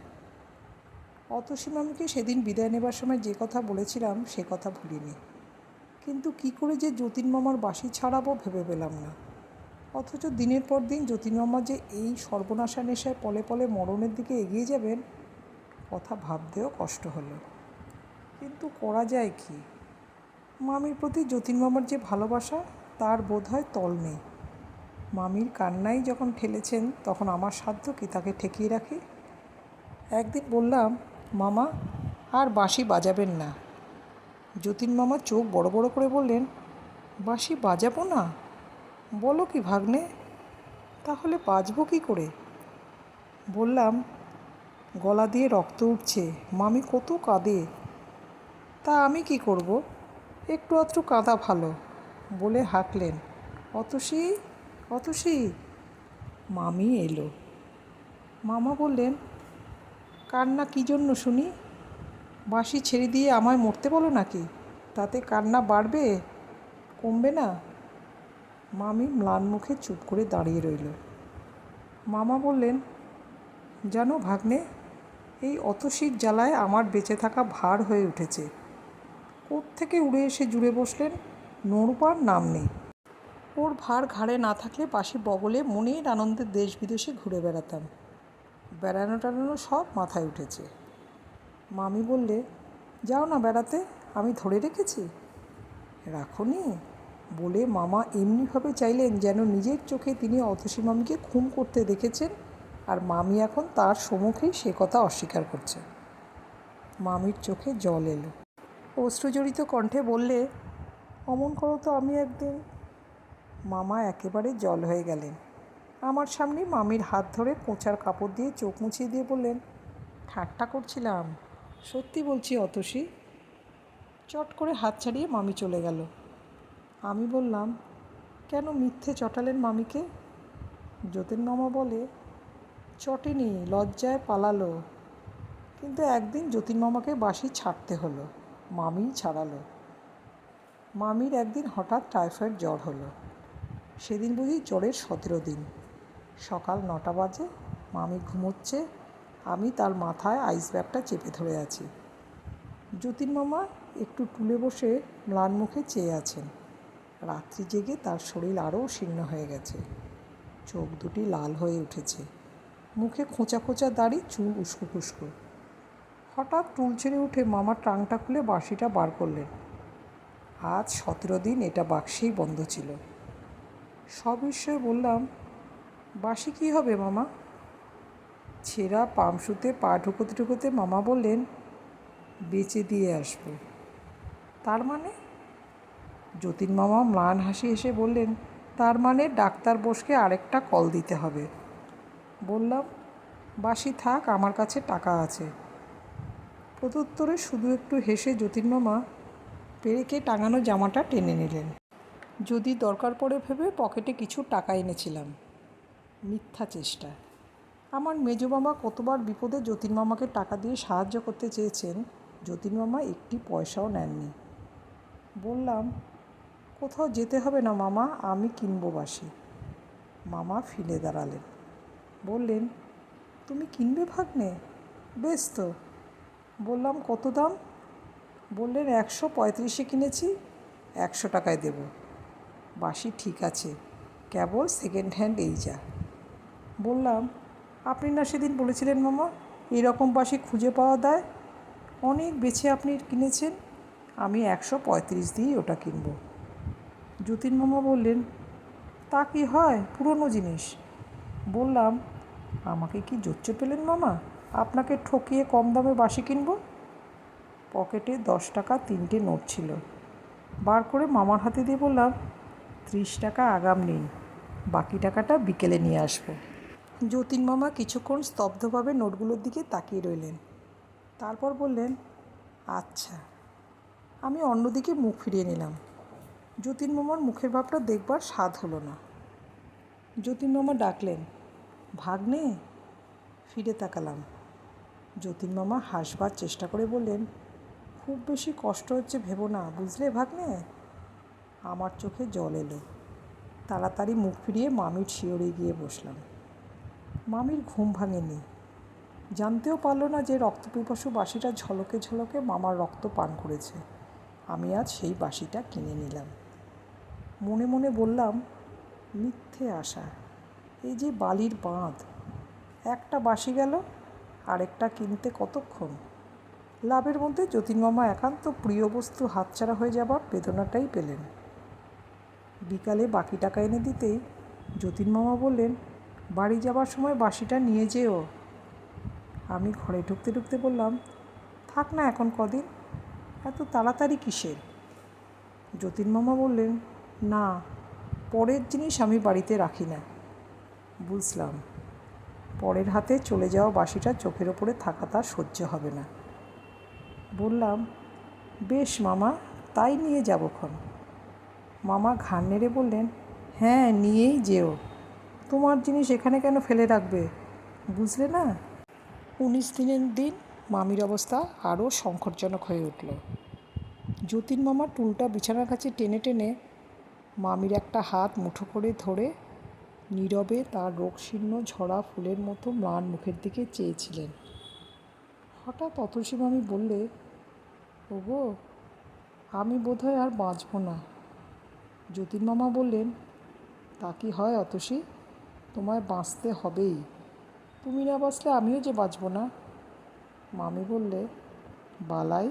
অতসী মামিকে সেদিন বিদায় নেবার সময় যে কথা বলেছিলাম সে কথা ভুলিনি, কিন্তু কি করে যে যতীন মামার বাঁশি ছাড়াবো ভেবে পেলাম না। অথচ দিনের পর দিন যতীন মামা যে এই সর্বনাশা নেশায় পলে পলে মরণের দিকে এগিয়ে যাবেন, কথা ভাবতেও কষ্ট হলো। কিন্তু করা যায় কি? মামির প্রতি যতীন মামার যে ভালোবাসা, তার বোধহয় তল নেই। মামির কান্নাই যখন ঠেলেছেন, তখন আমার সাধ্য কি তাকে ঠেকিয়ে রাখি? একদিন বললাম, মামা আর বাঁশি বাজাবেন না। যতীন মামা চোখ বড় বড় করে বললেন, বাঁশি বাজাবো না? বলো কি ভাগ্নে? তাহলে বাজবো কী করে? বললাম, গলা দিয়ে রক্ত উঠছে, মামি কত কাঁদে। তা আমি কি করব, একটু আধটু কাঁদা ভালো, বলে হাঁকলেন, অতসী, অতসী। মামি এলো। মামা বললেন, কান্না কী জন্য শুনি? বাঁশি ছেড়ে দিয়ে আমায় মরতে বলো নাকি? তাতে কান্না বাড়বে, কমবে না? মামি ম্লান মুখে চুপ করে দাঁড়িয়ে রইল। মামা বললেন, জানো ভাগ্নে, এই অতসীর জ্বালায় আমার বেঁচে থাকা ভার হয়ে উঠেছে। কোত্থেকে উড়ে এসে জুড়ে বসলেন, নড়বার নাম নেই। ওর ভার ঘাড়ে না থাকলে বাঁশি বগলে মনের আনন্দে দেশ বিদেশে ঘুরে বেড়াতাম। বেড়ানো টানানো সব মাথায় উঠেছে। মামি বললে, যাও না বেড়াতে, আমি ধরে রেখেছি। রাখনি বলে মামা এমনিভাবে চাইলেন যেন নিজের চোখে তিনি অতসী মামিকে খুন করতে দেখেছেন, আর মামি এখন তার সম্মুখেই সে কথা অস্বীকার করছে। মামির চোখে জল এলো। অশ্রুজড়িত কণ্ঠে বললে, অমন করো তো আমি একদিন। মামা একেবারে জল হয়ে গেলেন। আমার সামনে মামির হাত ধরে কোঁচার কাপড় দিয়ে চোখ মুছিয়ে দিয়ে বললেন, ঠাট্টা করছিলাম, সত্যি বলছি অতসী। চট করে হাত ছাড়িয়ে মামি চলে গেল। আমি বললাম, কেন মিথ্যে চটালেন মামিকে? যতীন মামা বলে, চটেনি, লজ্জায় পালালো। কিন্তু একদিন যতীন মামাকে বাঁশি ছাড়তে হলো, মামিই ছাড়ালো। মামির একদিন হঠাৎ টাইফয়েড জ্বর হলো। সেদিন বুঝি জ্বরের 17 দিন। সকাল 9টা বাজে, মামি ঘুমোচ্ছে, আমি তার মাথায় আইস ব্যাগটা চেপে ধরে আছি। যতীন মামা একটু টুলে বসে ম্লান মুখে চেয়ে আছেন। রাত্রি জেগে তার শরীর আরও শীর্ণ হয়ে গেছে। চোখ দুটি লাল হয়ে উঠেছে, মুখে খোঁচা খোঁচা দাড়ি, চুল উস্কো খুস্কো। হঠাৎ টুল ছেড়ে উঠে মামা ট্রাঙ্কটা খুলে বাঁশিটা বার করলেন। আজ 17 দিন এটা বাক্সেই বন্ধ ছিল। সবিস্ময়ে বললাম, বাঁশি কী হবে মামা? ছেঁড়া পামশুতে পা ঢুকোতে ঢুকোতে মামা বললেন, বেচে দিয়ে আসবো। তার মানে? যতীন মামা ম্লান হাসি হেসে বললেন, তার মানে ডাক্তার বসকে আরেকটা কল দিতে হবে। বললাম, বাঁশি থাক, আমার কাছে টাকা আছে। প্রত্যুত্তরে শুধু একটু হেসে যতীন মামা পেরেকে টাঙানো জামাটা টেনে নিলেন। যদি দরকার পড়ে ভেবে পকেটে কিছু টাকা এনেছিলাম। মিথ্যা চেষ্টা। আমার মেজো মামা কতবার বিপদে যতীন মামাকে টাকা দিয়ে সাহায্য করতে চেয়েছেন, যতীন মামা একটি পয়সাও নেননি। বললাম, কোথাও যেতে হবে না মামা, আমি কিনবো বাঁশি। মামা ফিরে দাঁড়ালেন। বললেন, তুমি কিনবে ভাগ্নে? বেশ তো। বললাম, কত দাম? বললেন, 135-এ কিনেছি, 100 টাকায় দেব। বাঁশি ঠিক আছে, কেবল সেকেন্ড হ্যান্ড এই যা। বললাম, আপনি না সেদিন বলেছিলেন মামা, এরকম বাঁশি খুঁজে পাওয়া দায়, অনেক বেছে আপনি কিনেছেন, আমি 135 দিয়েই ওটা কিনব। যতীন মামা বললেন, তা কি হয়, পুরনো জিনিস। বললাম, আমাকে কি জোচ্চে পেলেন মামা, আপনাকে ঠকিয়ে কম দামে বাঁশি কিনব? পকেটে 10 টাকা 3টে নোট ছিল, বার করে মামার হাতে দিয়ে বললাম, 30 টাকা আগাম নিন, বাকি টাকাটা বিকেলে নিয়ে আসবো। যতীন মামা কিছুক্ষণ স্তব্ধভাবে নোটগুলোর দিকে তাকিয়ে রইলেন। তারপর বললেন, আচ্ছা। আমি অন্যদিকে মুখ ফিরিয়ে নিলাম। যতীন মামার মুখের ভাবটা দেখবার স্বাদ হলো না। যতীন মামা ডাকলেন, ভাগ্নে। ফিরে তাকালাম। যতীন মামা হাসবার চেষ্টা করে বললেন, খুব বেশি কষ্ট হচ্ছে ভেবো না, বুঝলে ভাগ্নে? আমার চোখে জল এলো। তাড়াতাড়ি মুখ ফিরিয়ে মামির শিয়রে গিয়ে বসলাম। মামির ঘুম ভাঙেনি, জানতেও পারল না যে রক্তপিপাসু বাঁশিটা ঝলকে ঝলকে মামার রক্ত পান করেছে। আমি আজ সেই বাঁশিটা কিনে নিলাম। মনে মনে বললাম, মিথ্যে আশা, এই যে বালির বাঁধ, একটা বাঁশি গেল, আরেকটা কিনতে কতক্ষণ। লাভের মধ্যে যতীন মামা একান্ত প্রিয় বস্তু হাতছাড়া হয়ে যাবার বেদনাটাই পেলেন। বিকালে বাকি টাকা এনে দিতেই যতীন মামা বললেন, বাড়ি যাবার সময় বাঁশিটা নিয়ে যেও। আমি ঘরে ঢুকতে ঢুকতে বললাম, থাক না এখন কদিন, এত তাড়াতাড়ি কিসের? যতীন মামা বললেন, না, পরের জিনিস আমি বাড়িতে রাখি না। বুঝলাম, পরের হাতে চলে যাওয়া বাঁশিটা চোখের ওপরে থাকা তার সহ্য হবে না। বললাম, বেশ মামা, তাই নিয়ে যাবক্ষণ। মামা ঘাড় নেড়ে বললেন, হ্যাঁ, নিয়েই যেও, তোমার জিনিস এখানে কেন ফেলে রাখবে, বুঝলে না? 19 দিনের দিন মামির অবস্থা আরও সংকটজনক হয়ে উঠল। যতীন মামা টুলটা বিছানার কাছে টেনে টেনে মামির একটা হাত মুঠো করে ধরে নীরবে তার রোগশীর্ণ ঝরা ফুলের মতো ম্লান মুখের দিকে চেয়েছিলেন। হঠাৎ অতসী মামি বললে, ওগো, আমি বোধহয় আর বাঁচব না। যতীন মামা বললেন, তা কি হয় অতসী, তোমায় বাঁচতে হবেই। তুমি না বাঁচলে আমিও যে বাঁচব না। মামি বললে, বালাই,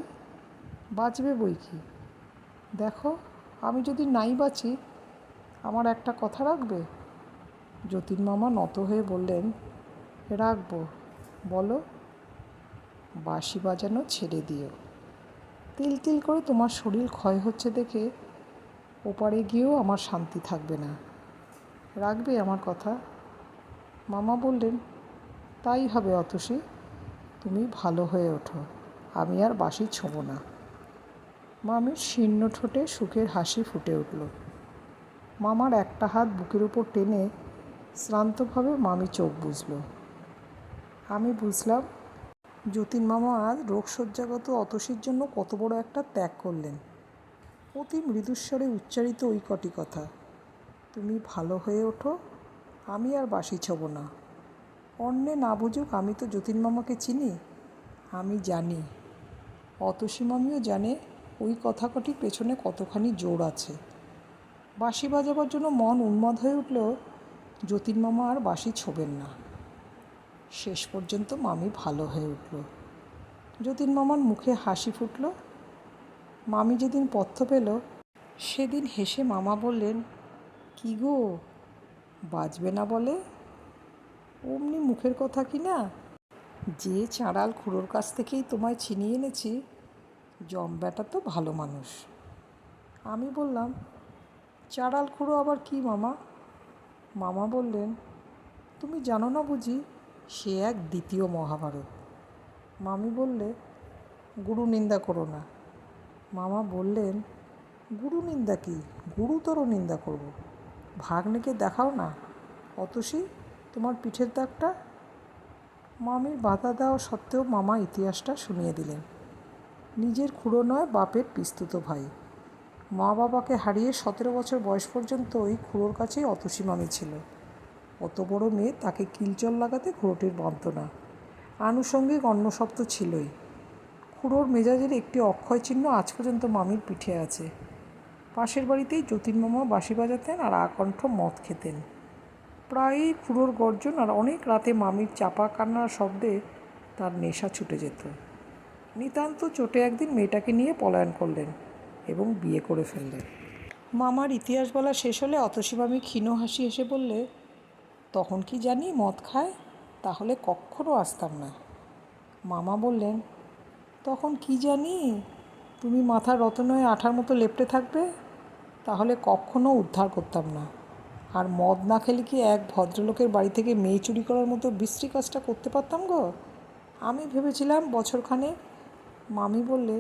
বাঁচবে বই কি। দেখো, আমি যদি নাই বাঁচি, আমার একটা কথা রাখবে। যতীন মামা নত হয়ে বললেন, রাখবো, বলো। বাঁশি বাজানো ছেড়ে দিও। তিল তিল করে তোমার শরীর ক্ষয় হচ্ছে দেখে ওপারে গিয়েও আমার শান্তি থাকবে না। রাখবে আমার কথা? মামা বললেন, তাই হবে অতসী, তুমি ভালো হয়ে ওঠো, আমি আর বাঁশি ছোঁব না। মামির শীর্ণ ঠোঁটে সুখের হাসি ফুটে উঠল। মামার একটা হাত বুকের উপর টেনে শ্রান্তভাবে মামি চোখ বুজল। আমি বুঝলাম যতীন মামা আজ রোগশয্যাগত অতসীর জন্য কত বড় একটা ত্যাগ করলেন। অতি মৃদুস্বরে উচ্চারিত ওই কটি কথা, তুমি ভালো হয়ে ওঠো, আমি আর বাঁশি ছোঁব না। অন্যে না বুঝুক, আমি তো যতীন মামাকে চিনি, আমি জানি। অতসী মামিও জানে ওই কথা কটির পেছনে কতখানি জোর আছে। বাঁশি বাজাবার জন্য মন উন্মাদ হয়ে উঠলেও যতীন মামা আর বাঁশি ছোঁবেন না। শেষ পর্যন্ত মামি ভালো হয়ে উঠল। যতীন মামার মুখে হাসি ফুটল। মামি যেদিন পথ্য পেল সেদিন হেসে মামা বললেন, কি গো, বাঁচবে না বলে? অমনি মুখের কথা কি না, যে চাঁড়াল খুড়োর কাছ থেকেই তোমায় ছিনিয়ে এনেছি, জমব্যাটা তো ভালো মানুষ। আমি বললাম, চাঁড়াল খুড়ো আবার কি মামা? মামা বললেন, তুমি জানো না বুঝি, সে এক দ্বিতীয় মহাভারত। মামি বললে, গুরু নিন্দা করো না। মামা বললেন, গুরু নিন্দা কি, গুরুতর নিন্দা করব। ভাগ্নেকে দেখাও না অতসী তোমার পিঠের দাগটা। মামির বাধা দেওয়া সত্ত্বেও মামা ইতিহাসটা শুনিয়ে দিলেন। নিজের খুড়ো নয়, বাপের পিস্তুত ভাই। মা বাবাকে হারিয়ে 17 বছর বয়স পর্যন্ত ওই খুড়োর কাছেই অতসী মামি ছিল। অত বড় মেয়ে, তাকে কিলচল লাগাতে খুড়োটির বাঁধত না। আনুষঙ্গিক অন্য সব তো ছিলই। খুড়োর মেজাজের একটি অক্ষয় চিহ্ন আজ পর্যন্ত মামির পিঠে আছে। পাশের বাড়িতেই যতীন মামা বাঁশি বাজাতেন আর আকণ্ঠ মদ খেতেন। প্রায়ই খুড়োর গর্জন আর অনেক রাতে মামির চাপা কান্নার শব্দে তার নেশা ছুটে যেত। নিতান্ত চোটে একদিন মেয়েটাকে নিয়ে পলায়ন করলেন এবং বিয়ে করে ফেললেন। মামার ইতিহাস বলা শেষ হলে অতসী মামি ক্ষীণ হাসি হেসে বললে, তখন কি জানি মদ খায়, তাহলে কখনো আসতাম না। মামা বললেন, তখন কি জানি তুমি মাথার রতনয়ে আঠার মতো লেপ্টে থাকবে, তাহলে কখনো উদ্ধার করতাম না। আর মদ না খেলে কি এক ভদ্রলোকের বাড়ি থেকে মেয়ে চুরি করার মতো বিশ্রী কাজটা করতে পারতাম গো? আমি ভেবেছিলাম বছরখানে। মামি বললে,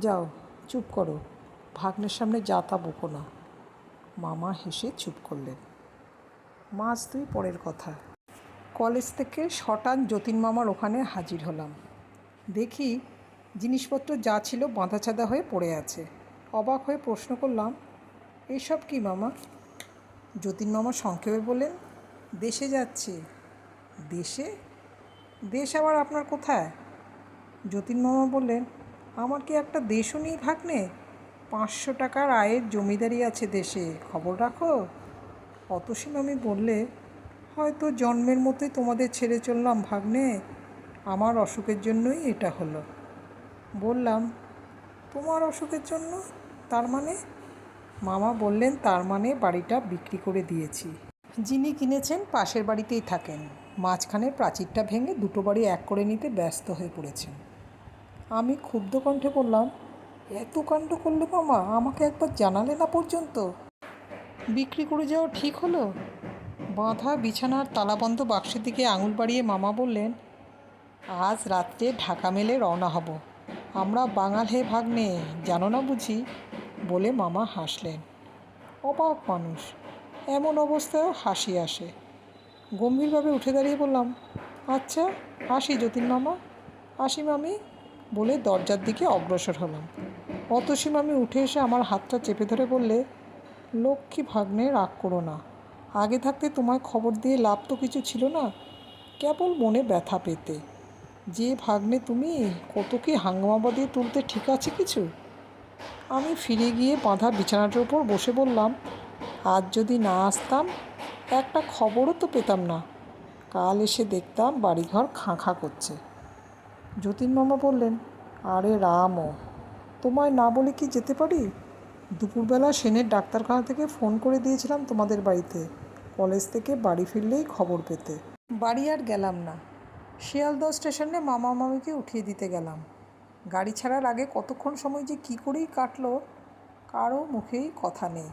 যাও চুপ করো, ভাগ্নের সামনে যা তা বকো না। মামা হেসে চুপ করলেন। মাস 2 পরের কথা। কলেজ থেকে শটান যতীন মামার ওখানে হাজির হলাম। দেখি জিনিসপত্র যা ছিল বাঁধাচাঁদা হয়ে পড়ে আছে। অবাক হয়ে প্রশ্ন করলাম, এইসব কি মামা? যতীন মামা সংক্ষেপে বললেন, দেশে যাচ্ছি। দেশে? দেশ আবার আপনার কোথায়? যতীন মামা বললেন, আমার কি একটা দেশও নেই ভাগ্নে? 500 টাকার আয়ের জমিদারি আছে দেশে, খবর রাখো। অতসী মামি বললে, হয়তো জন্মের মতোই তোমাদের ছেড়ে চললাম ভাগ্নে, আমার অসুখের জন্যই এটা হলো। বললাম, তোমার অসুখের জন্য? তার মানে? মামা বললেন, তার মানে বাড়িটা বিক্রি করে দিয়েছি। যিনি কিনেছেন পাশের বাড়িতেই থাকেন, মাঝখানের প্রাচীরটা ভেঙে দুটো বাড়ি এক করে নিতে ব্যস্ত হয়ে পড়েছেন। আমি ক্ষুব্ধ কণ্ঠে বললাম, এত কাণ্ড করলে মামা, আমাকে একবার জানালে না পর্যন্ত? বিক্রি করে যাওয়া ঠিক হলো? বাঁধা বিছানার তালাবন্ধ বাক্সের দিকে আঙুল বাড়িয়ে মামা বললেন, আজ রাত্রে ঢাকা মেলে রওনা হব। আমরা বাঙাল হে ভাগ্নে, জানো না বুঝি? বলে মামা হাসলেন। অবাক মানুষ, এমন অবস্থায়ও হাসি আসে। গম্ভীরভাবে উঠে দাঁড়িয়ে বললাম, আচ্ছা আসি যতীন মামা, আসি মামি বলে দরজার দিকে অগ্রসর হলাম। অতসী মামি উঠে এসে আমার হাতটা চেপে ধরে বললে, লক্ষ্মী ভাগ্নে, রাগ করো না। আগে থাকতে তোমায় খবর দিয়ে লাভ তো কিছু ছিল না, কেবল মনে ব্যথা পেতে। যে ভাগ্নে তুমি, কত কি হাঙ্গামা দিয়ে তুলতে, ঠিক আছে কিছু? আমি ফিরে গিয়ে বাঁধা বিছানাটার উপর বসে বললাম, আজ যদি না আসতাম একটা খবরও তো পেতাম না। কাল এসে দেখতাম বাড়িঘর খাঁ খাঁ করছে। যতীন মামা বললেন, আরে রামও, তোমায় না বলে কি যেতে পারি? দুপুরবেলা সেনের ডাক্তারখানা থেকে ফোন করে দিয়েছিলাম তোমাদের বাড়িতে, কলেজ থেকে বাড়ি ফিরলেই খবর পেতে। বাড়ি আর গেলাম না। শিয়ালদহ স্টেশনে মামা মামিকে উঠিয়ে দিতে গেলাম। গাড়ি ছাড়ার আগে কতক্ষণ সময় যে কী করেই কাটলো, কারো মুখেই কথা নেই।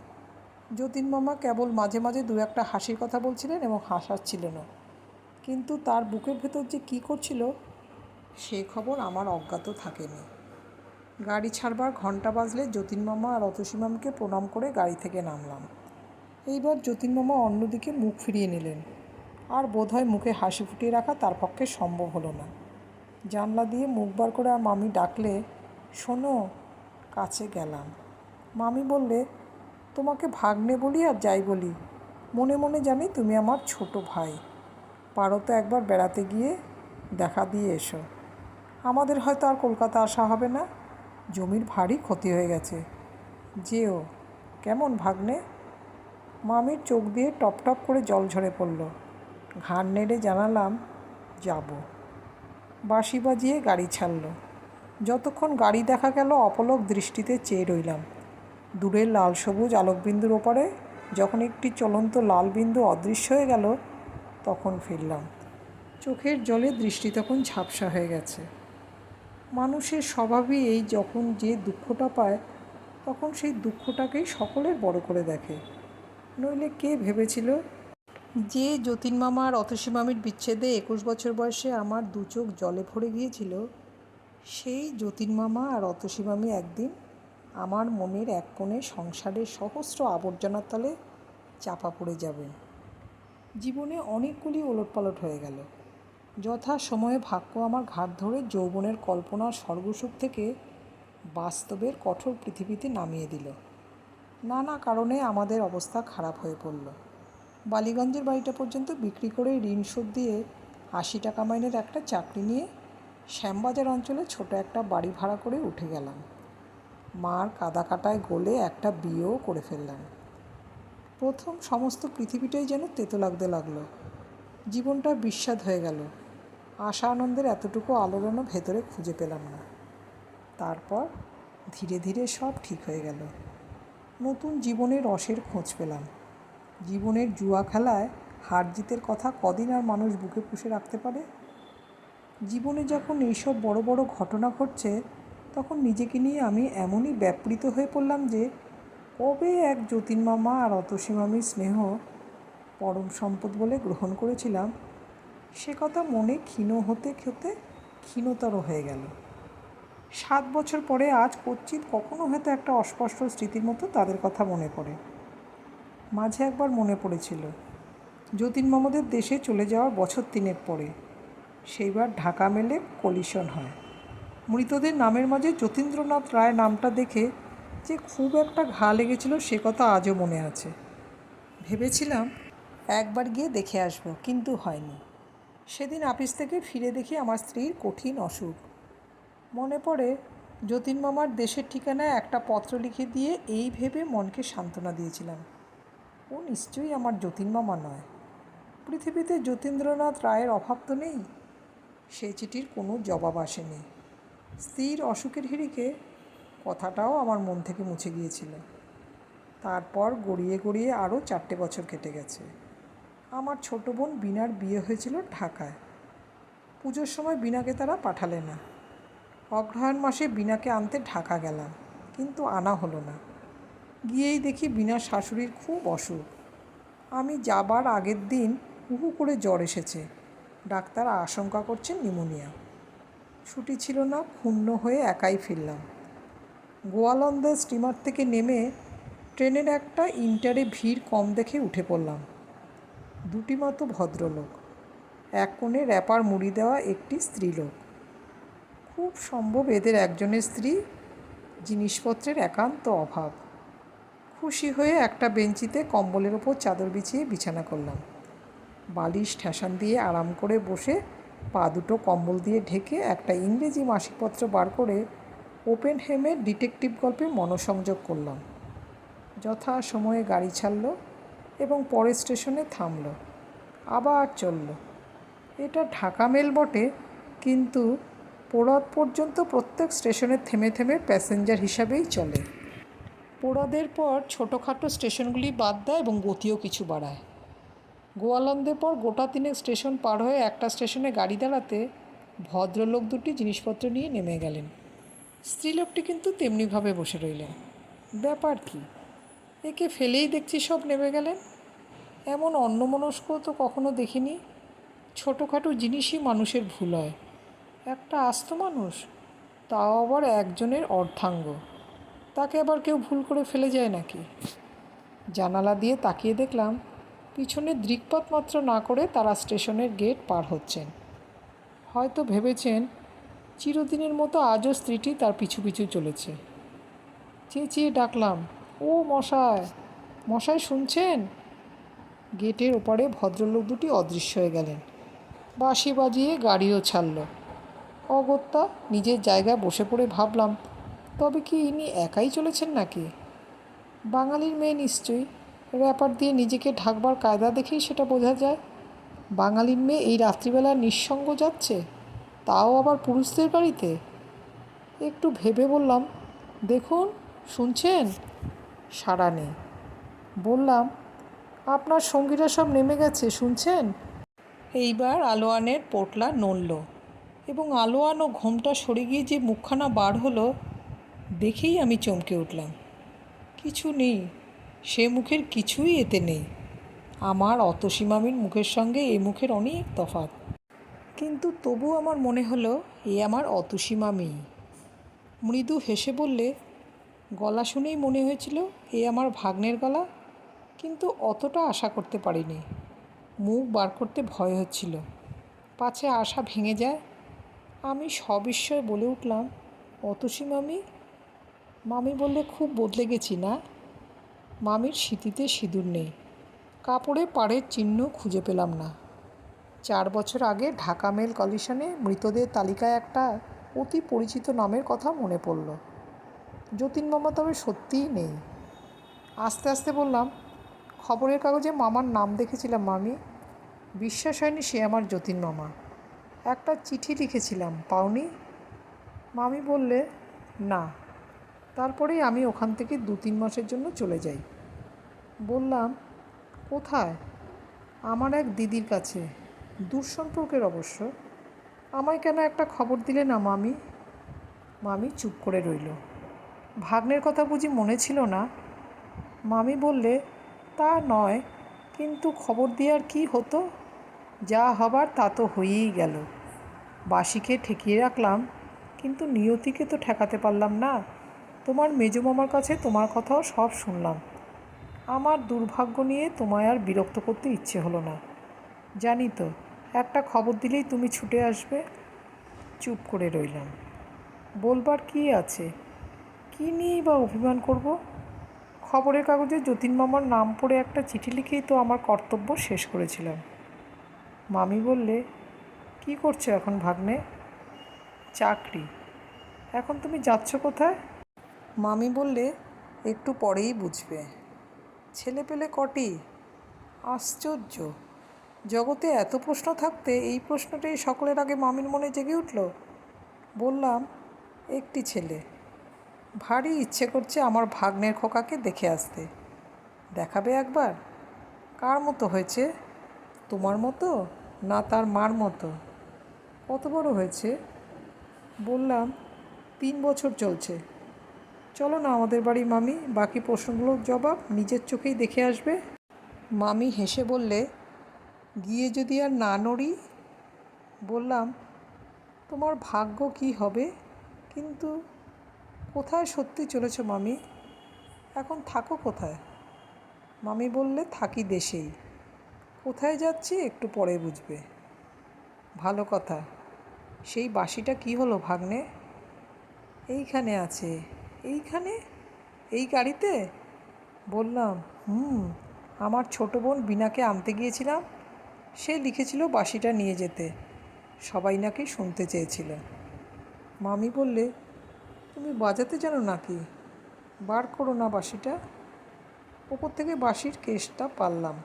যতীন মামা কেবল মাঝে মাঝে দু একটা হাসির কথা বলছিলেন এবং হাসাচ্ছিলেনও, কিন্তু তার বুকের ভেতর যে কী করছিল সে খবর আমার অজ্ঞাত থাকেনি। গাড়ি ছাড়বার ঘন্টা বাজলে যতীন মামা আর অতসী মামিকে প্রণাম করে গাড়ি থেকে নামলাম। এইবার যতীন মামা অন্যদিকে মুখ ফিরিয়ে নিলেন, আর বোধহয় মুখে হাসি ফুটিয়ে রাখা তার পক্ষে সম্ভব হলো না। জানলা দিয়ে মুখ বার করে আর মামি ডাকলে, শোনো। কাছে গেলাম। মামি বললে, তোমাকে ভাগ্নে বলি আর যাই বলি, মনে মনে জানি তুমি আমার ছোট ভাই। পারো তো একবার বেড়াতে গিয়ে দেখা দিয়ে এসো। আমাদের হয়তো আর কলকাতা আসা হবে না, জমির ভারী ক্ষতি হয়ে গেছে। যেও। কেমন ভাগ্নে? মামির চোখ দিয়ে টপ টপ করে জল ঝরে পড়ল। ঘাড় নেড়ে জানালাম, যাব। বাঁশি বাজিয়ে গাড়ি ছাড়ল। যতক্ষণ গাড়ি দেখা গেল অপলক দৃষ্টিতে চেয়ে রইলাম। দূরের লাল সবুজ আলোকবিন্দুর ওপরে যখন একটি চলন্ত লাল বিন্দু অদৃশ্য হয়ে গেল, তখন ফিরলাম। চোখের জলে দৃষ্টি তখন ঝাপসা হয়ে গেছে। মানুষের স্বভাবই এই, যখন যে দুঃখটা পায় তখন সেই দুঃখটাকেই সকলের বড় করে দেখে। নইলে কে ভেবেছিল যে যতীন মামা আর অতসী মামির বিচ্ছেদে 21 বছর বয়সে আমার দু চোখ জলে ভরে গিয়েছিল, সেই যতীন মামা আর অতসী মামি একদিন আমার মনের এক কোণে সংসারের সহস্র আবর্জনার তলে চাপা পড়ে যাবেন। জীবনে অনেকগুলি ওলটপালট হয়ে গেল। যথা সময়ে ভাগ্য আমার ঘাট ধরে যৌবনের কল্পনার স্বর্গসুখ থেকে বাস্তবের কঠোর পৃথিবীতে নামিয়ে দিল। নানা কারণে আমাদের অবস্থা খারাপ হয়ে পড়ল। বালিগঞ্জের বাড়িটা পর্যন্ত বিক্রি করে ঋণ শোধ দিয়ে 80 টাকা মাইনের একটা চাকরি নিয়ে শ্যামবাজার অঞ্চলে ছোট একটা বাড়ি ভাড়া করে উঠে গেলাম। মার কাদা কাটায় গলে একটা বিয়েও করে ফেললাম। প্রথম সমস্ত পৃথিবীটাই যেন তেতো লাগতে লাগলো। জীবনটা বিস্বাদ হয়ে গেল। আশা আনন্দের এতটুকু আলোড়নও ভেতরে খুঁজে পেলাম না। তারপর ধীরে ধীরে সব ঠিক হয়ে গেল। নতুন জীবনের রসের খোঁজ পেলাম। জীবনের জুয়া খেলায় হার জিতের কথা কদিন আর মানুষ বুকে পুষে রাখতে পারে? জীবনে যখন এইসব বড় বড় ঘটনা ঘটছে, তখন নিজেকে নিয়ে আমি এমনই ব্যাপৃত হয়ে পড়লাম যে কবে এক যতীন মামা আর অতসী মামির স্নেহ পরম সম্পদ বলে গ্রহণ করেছিলাম, সে কথা মনে ক্ষীণ হতে হতে ক্ষীণতর হয়ে গেল। 7 বছর পরে আজ কচ্ছিৎ কখনো হয়তো একটা অস্পষ্ট স্মৃতির মতো তাদের কথা মনে পড়ে। মাঝে একবার মনে পড়েছিল যতীন মামাদের দেশে চলে যাওয়ার বছর 3 পরে। সেইবার ঢাকা মেলে কলিশন হয়। মৃতদের নামের মাঝে যতীন্দ্রনাথ রায় নামটা দেখে যে খুব একটা ঘা লেগেছিল সে কথা আজও মনে আছে। ভেবেছিলাম একবার গিয়ে দেখে আসব, কিন্তু হয়নি। সেদিন অফিস থেকে ফিরে দেখি আমার স্ত্রীর কঠিন অসুখ। মনে পড়ে যতীন মামার দেশের ঠিকানায় একটা পত্র লিখে দিয়ে এই ভেবে মনকে সান্ত্বনা দিয়েছিলাম, ও নিশ্চয়ই আমার যতীন মামা নয়। পৃথিবীতে যতীন্দ্রনাথ রায়ের অভাব তো নেই। সেই চিঠির কোনো জবাব আসেনি। স্ত্রীর অসুখের হিড়িকে কথাটাও আমার মন থেকে মুছে গিয়েছিল। তারপর গড়িয়ে গড়িয়ে আরও 4টে বছর কেটে গেছে। আমার ছোট বোন বিনার বিয়ে হয়েছিল ঢাকায়। পুজোর সময় বিনাকে তারা পাঠালে না। অগ্রহায়ণ মাসে বিনাকে আনতে ঢাকা গেলাম, কিন্তু আনা হলো না। গিয়েই দেখি বিনার শাশুড়ির খুব অসুখ। আমি যাবার আগের দিন হু করে জ্বর এসেছে। ডাক্তার আশঙ্কা করছেন নিউমোনিয়া। ছুটি ছিল না, ক্ষুণ্ণ হয়ে একাই ফিরলাম। গোয়ালন্দা স্টিমার থেকে নেমে ট্রেনের একটা ইন্টারে ভিড় কম দেখে উঠে পড়লাম। দুটি মতো ভদ্রলোক, এক কোণে র্যাপার মুড়ি দেওয়া একটি স্ত্রীলোক। খুব সম্ভব এদের একজনের স্ত্রী জিনিসপত্রের একান্ত অভাব। খুশি হয়ে একটা বেঞ্চিতে কম্বলের ওপর চাদর বিছিয়ে বিছানা করলাম। বালিশ ঠেসান দিয়ে আরাম করে বসে পা দুটো কম্বল দিয়ে ঢেকে একটা ইংরেজি মাসিকপত্র বার করে ওপেনহেমের ডিটেকটিভ গল্পে মনোসংযোগ করলাম। যথা সময়ে গাড়ি ছাড়ল এবং পরের স্টেশনে থামল, আবার চলল। এটা ঢাকা মেল বটে, কিন্তু পোড়াদ পর্যন্ত প্রত্যেক স্টেশনে থেমে থেমে প্যাসেঞ্জার হিসাবেই চলে। পোড়াদের পর ছোটোখাটো স্টেশনগুলি বাদ দেয় এবং গতিও কিছু বাড়ায়। গোয়ালন্দের পর গোটা তিনেক স্টেশন পার হয়ে একটা স্টেশনে গাড়ি দাঁড়াতে ভদ্রলোক দুটি জিনিসপত্র নিয়ে নেমে গেলেন। স্ত্রীলোকটি কিন্তু তেমনিভাবে বসে রইলেন। ব্যাপার কি, একে ফেলেই দেখছি সব নেমে গেলেন। এমন অন্যমনস্ক তো কখনো দেখিনি। ছোটোখাটো জিনিসই মানুষের ভুল হয়। একটা আস্ত মানুষ, তাও আবার একজনের অর্ধাঙ্গ, তাকে আবার কেউ ভুল করে ফেলে যায় নাকি? জানালা দিয়ে তাকিয়ে দেখলাম পিছনে দৃকপাত মাত্র না করে তারা স্টেশনের গেট পার হচ্ছেন। হয়তো ভেবেছেন চিরদিনের মতো আজও স্ত্রীটি তার পিছু পিছু চলেছে। চেঁচিয়ে ডাকলাম, ও মশাই, মশাই শুনছেন? গেটের ওপারে ভদ্রলোক দুটি অদৃশ্য হয়ে গেলেন। বাঁশি বাজিয়ে গাড়িও ছাড়ল। অগত্যা নিজের জায়গায় বসে পড়ে ভাবলাম, তবে কি ইনি একাই চলেছেন নাকি? বাঙালির মেয়ে নিশ্চয়ই। র্যাপার দিয়ে নিজেকে ঢাকবার কায়দা দেখেই সেটা বোঝা যায়। বাঙালির মেয়ে এই রাত্রিবেলা নিঃসঙ্গ যাচ্ছে, তাও আবার পুরুষদের গাড়িতে। একটু ভেবে বললাম, দেখুন, শুনছেন? সাড়া নেই। বললাম, আপনার সঙ্গীরা সব নেমে গেছে, শুনছেন? এইবার আলোয়ানের পোটলা নড়ল এবং আলোয়ান ও ঘোমটা সরে গিয়ে যে মুখখানা বার হলো, দেখেই আমি চমকে উঠলাম। কিছু নেই, সে মুখের কিছুই এতে নেই। আমার অতসী মামির মুখের সঙ্গে এ মুখের অনেক তফাৎ। কিন্তু তবু আমার মনে হলো এ আমার অতসী মামি। মৃদু হেসে বললে, গলা শুনেই মনে হয়েছিল এ আমার ভাগ্নের গলা, কিন্তু অতটা আশা করতে পারিনি। মুখ বার করতে ভয় হচ্ছিল, পাছে আশা ভেঙে যায়। আমি সবিস্ময়ে বলে উঠলাম, অতসী মামি? মামি বললে, খুব বদলে গেছি না? মামির সিঁথিতে সিঁদুর নেই, কাপড়ে পাড়ের চিহ্ন খুঁজে পেলাম না। 4 বছর আগে ঢাকা মেল কলিশনে মৃতদের তালিকায় একটা অতি পরিচিত নামের কথা মনে পড়ল। যতীন মামা তবে সত্যিই নেই। আস্তে আস্তে বললাম, খবরের কাগজে মামার নাম দেখেছিলাম মামি। বিশ্বাস হয়নি সে আমার যতীন মামা। একটা চিঠি লিখেছিলাম, পাওনি? মামি বললে, না। তারপরেই আমি ওখান থেকে 2-3 মাসের জন্য চলে যাই। বললাম, কোথায়? আমার এক দিদির কাছে, দূর সম্পর্কের অবশ্য। আমায় কেন একটা খবর দিলে না মামি? মামি চুপ করে রইল। ভাগ্নের কথা বুঝি মনে ছিল না? মামি বললে, তা নয়, কিন্তু খবর দেওয়ার কী হতো? যা হবার তা তো হয়েই গেল। বাসিকে ঠেকিয়ে রাখলাম, কিন্তু নিয়তিকে তো ঠেকাতে পারলাম না। তোমার মেজো মামার কাছে তোমার কথাও সব শুনলাম। আমার দুর্ভাগ্য নিয়ে তোমায় আর বিরক্ত করতে ইচ্ছে হলো না। জানি তো একটা খবর দিলেই তুমি ছুটে আসবে। চুপ করে রইলাম। বলবার কী আছে? কী নিয়েই বা অভিমান করব? খবরের কাগজে যতীন মামার নাম পড়ে একটা চিঠি লিখেই তো আমার কর্তব্য শেষ করেছিলাম। মামি বললে, কি করছো এখন ভাগ্নে? চাকরি। এখন তুমি যাচ্ছ কোথায়? মামি বললে, একটু পরেই বুঝবে। ছেলে পেলে কটি? আশ্চর্য, জগতে এত প্রশ্ন থাকতে এই প্রশ্নটাই সকলের আগে মামির মনে জেগে উঠল। বললাম, একটি ছেলে। ভারী ইচ্ছে করছে আমার ভাগ্নের খোকাকে দেখে আসতে। দেখাবে একবার? কার মতো হয়েছে? তোমার মতো না তার মার মতো? কত বড় হয়েছে? বললাম, 3 বছর চলছে। চলো না আমাদের বাড়ি মামি, বাকি প্রশ্নগুলোর জবাব নিজের চোখেই দেখে আসবে। মামি হেসে বললে, গিয়ে যদি আর না নড়ি? বললাম, তোমার ভাগ্য কি হবে? কিন্তু কোথায় সত্যি চলেছ মামি? এখন থাকো কোথায়? মামি বললে, থাকি দেশেই। কোথায় যাচ্ছি একটু পরে বুঝবে। ভালো কথা, সেই বাঁশিটা কি হলো ভাগ্নে? এইখানে আছে। এইখানে? এই গাড়িতে? বললাম, আমার ছোট বোন বিনাকে আনতে গিয়েছিলাম, সে লিখেছিল বাঁশিটা নিয়ে যেতে, সবাই নাকি শুনতে চেয়েছিল। মামি বললে, তুমি বাজাতে জানো নাকি? বার করো না বাঁশিটা। ওপর থেকে বাঁশির কেসটা পারলাম।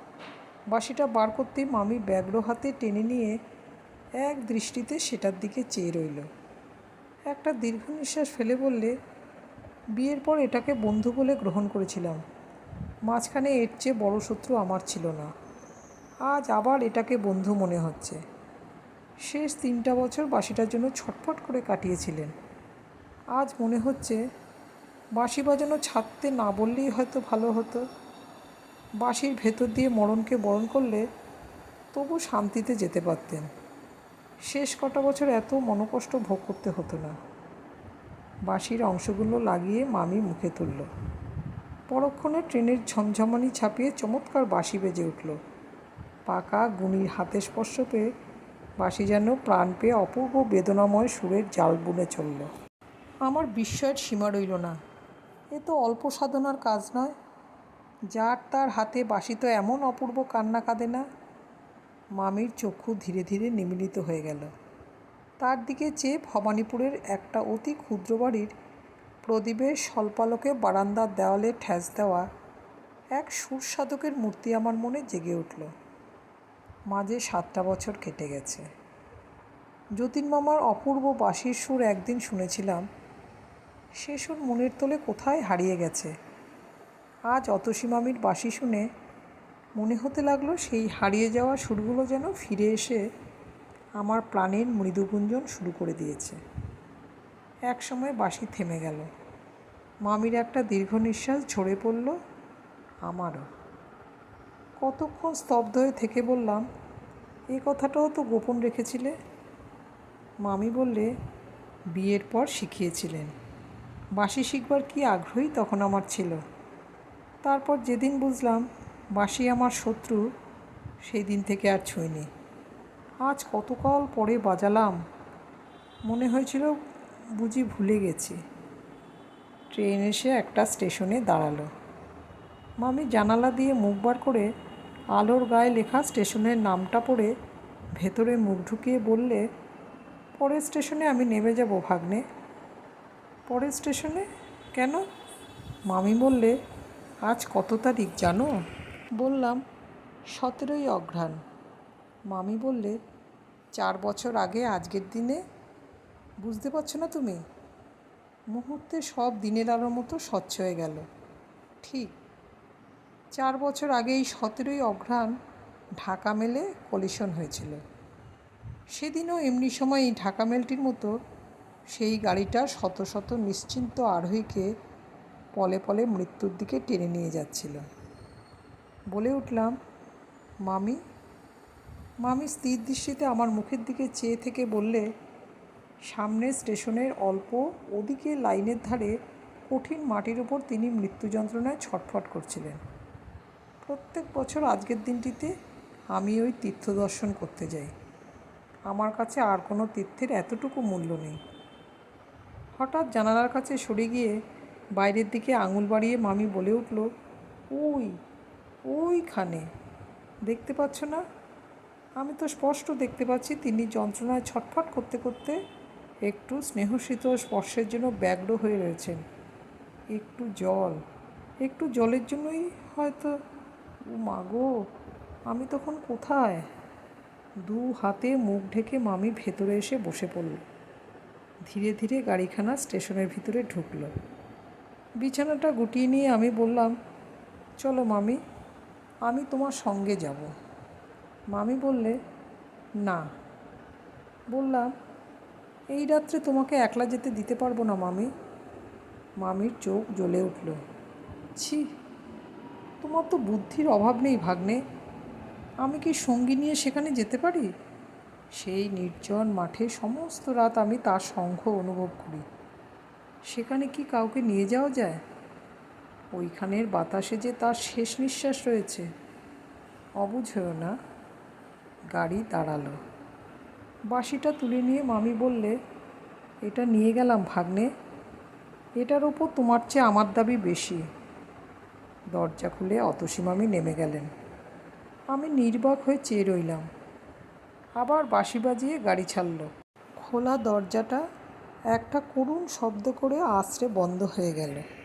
বাঁশিটা বার করতেই মামি ব্যগ্র হাতে টেনে নিয়ে এক দৃষ্টিতে সেটার দিকে চেয়ে রইল। একটা দীর্ঘ নিঃশ্বাস ফেলে বললে, বিয়ের পর এটাকে বন্ধু বলে গ্রহণ করেছিলাম, মাঝখানে এর চেয়ে বড় শত্রু আমার ছিল না, আজ আবার এটাকে বন্ধু মনে হচ্ছে। শেষ 3টা বছর বাঁশিটার জন্য ছটফট করে কাটিয়েছিলেন, আজ মনে হচ্ছে বাঁশি বাজানো ছাড়তে না বললেই হয়তো ভালো হতো। বাঁশির ভেতর দিয়ে মরণকে বরণ করলে তবু শান্তিতে যেতে পারতেন, শেষ কটা বছর এত মনোকষ্ট ভোগ করতে হতো না। বাঁশির অংশগুলো লাগিয়ে মামি মুখে তুলল। পরক্ষণে ট্রেনের ঝমঝমানি ছাপিয়ে চমৎকার বাঁশি বেজে উঠল। পাকা গুণীর হাতে স্পর্শ পেয়ে বাঁশি যেন প্রাণ পেয়ে অপূর্ব বেদনাময় সুরের জাল বুনে চলল। আমার বিস্ময়ের সীমা রইল না। এ তো অল্প সাধনার কাজ নয়, যার তার হাতে বাঁশি তো এমন অপূর্ব কান্না কাঁদে না। মামির চক্ষু ধীরে ধীরে নিমীলিত হয়ে গেল। তার দিকে চেয়ে ভবানীপুরের একটা অতি ক্ষুদ্র বাড়ির প্রদীপের স্বল্পালোকে বারান্দার দেওয়ালে ঠেস দেওয়া এক সুরসাধকের মূর্তি আমার মনে জেগে উঠল। মাঝে 7টা বছর কেটে গেছে। যতীন মামার অপূর্ব বাঁশির সুর একদিন শুনেছিলাম, সে সুর মনের তোলে কোথায় হারিয়ে গেছে। আজ অতসী মামির বাঁশি শুনে মনে হতে লাগলো সেই হারিয়ে যাওয়া সুরগুলো যেন ফিরে এসে আমার প্রাণের মৃদুগুঞ্জন শুরু করে দিয়েছে। এক সময় বাঁশি থেমে গেল। মামির একটা দীর্ঘ নিঃশ্বাস ঝরে পড়ল, আমারও। কতক্ষণ স্তব্ধ হয়ে থেকে বললাম, এই কথাটাও তো গোপন রেখেছিলে। মামি বললে, বিয়ের পর শিখিয়েছিলেন। বাঁশি শিখবার কি আগ্রহী তখন আমার ছিল। তারপর যেদিন বুঝলাম বাঁশি আমার শত্রু, সেই দিন থেকে আর ছুঁইনি। আজ কতকাল পরে বাজালাম, মনে হয়েছিল বুঝি ভুলে গেছি। ট্রেন এসে একটা স্টেশনে দাঁড়ালো। মামি জানালা দিয়ে মুখ বার করে আলোর গায়ে লেখা স্টেশনের নামটা পড়ে ভেতরে মুখ ঢুকিয়ে বললে, পরের স্টেশনে আমি নেমে যাব ভাগ্নে। পরের স্টেশনে? কেন? মামি বললে, আজ কত তারিখ জানো? বললাম, 17ই অঘ্রাণ। মামি বললে, 4 বছর আগে আজকের দিনে? বুঝতে পারছো না তুমি? মুহূর্তে সব দিনের আলোর মতো স্বচ্ছ হয়ে গেল। ঠিক 4 বছর আগে এই 17ই অঘ্রাণ ঢাকা মেলে কলিশন হয়েছিল। সেদিনও এমনি সময় এই ঢাকা মেলটির মতো সেই গাড়িটা শত শত নিশ্চিন্ত আরোহীকে পলে পলে মৃত্যুর দিকে টেনে নিয়ে যাচ্ছিল। বলে উঠলাম, মামি। মামি স্থির দৃষ্টিতে আমার মুখের দিকে চেয়ে থেকে বললে, সামনের স্টেশনের অল্প ওদিকে লাইনের ধারে কঠিন মাটির ওপর তিনি মৃত্যু যন্ত্রণায় ছটফট করছিলেন। প্রত্যেক বছর আজকের দিনটিতে আমি ওই তীর্থ দর্শন করতে যাই। আমার কাছে আর কোনো তীর্থের এতটুকু মূল্য নেই। হঠাৎ জানালার কাছে সরে গিয়ে বাইরের দিকে আঙুল বাড়িয়ে মামি বলে উঠল, ওইখানে দেখতে পাচ্ছ না? আমি তো স্পষ্ট দেখতে পাচ্ছি তিনি যন্ত্রণায় ছটফট করতে করতে একটু স্নেহশীতল স্পর্শের জন্য ব্যগ্র হয়ে রয়েছেন। একটু জলের জন্যই হয়তো। ও মা গো, আমি তখন কোথায়? 2 হাতে মুখ ঢেকে মামি ভেতরে এসে বসে পড়ল। ধীরে ধীরে গাড়িখানা স্টেশনের ভিতরে ঢুকল। বিছানাটা গুটিয়ে নিয়ে আমি বললাম, চলো মামি, আমি তোমার সঙ্গে যাব। মামি বললে, না। বললাম, এই রাত্রে তোমাকে একলা যেতে দিতে পারবো না মামি। মামির চোখ জ্বলে উঠল। ছি, তোমার তো বুদ্ধির অভাব নেই ভাগ্নে। আমি কি সঙ্গী নিয়ে সেখানে যেতে পারি? সেই নির্জন মাঠে সমস্ত রাত আমি তার সঙ্গ অনুভব করি। সেখানে কি কাউকে নিয়ে যাওয়া যায়? ওইখানের বাতাসে যে তার শেষ নিঃশ্বাস রয়েছে। অবুঝ হয়েও না। গাড়ি দাঁড়ালো। বাঁশিটা তুলে নিয়ে মামি বললে, এটা নিয়ে গেলাম ভাগ্নে, এটার ওপর তোমার চেয়ে আমার দাবি বেশি। দরজা খুলে অতসী মামি নেমে গেলেন। আমি নির্বাক হয়ে চেয়ে রইলাম। আবার বাঁশি বাজিয়ে গাড়ি ছাড়ল। খোলা দরজাটা একটা করুণ শব্দ করে আছড়ে বন্ধ হয়ে গেল।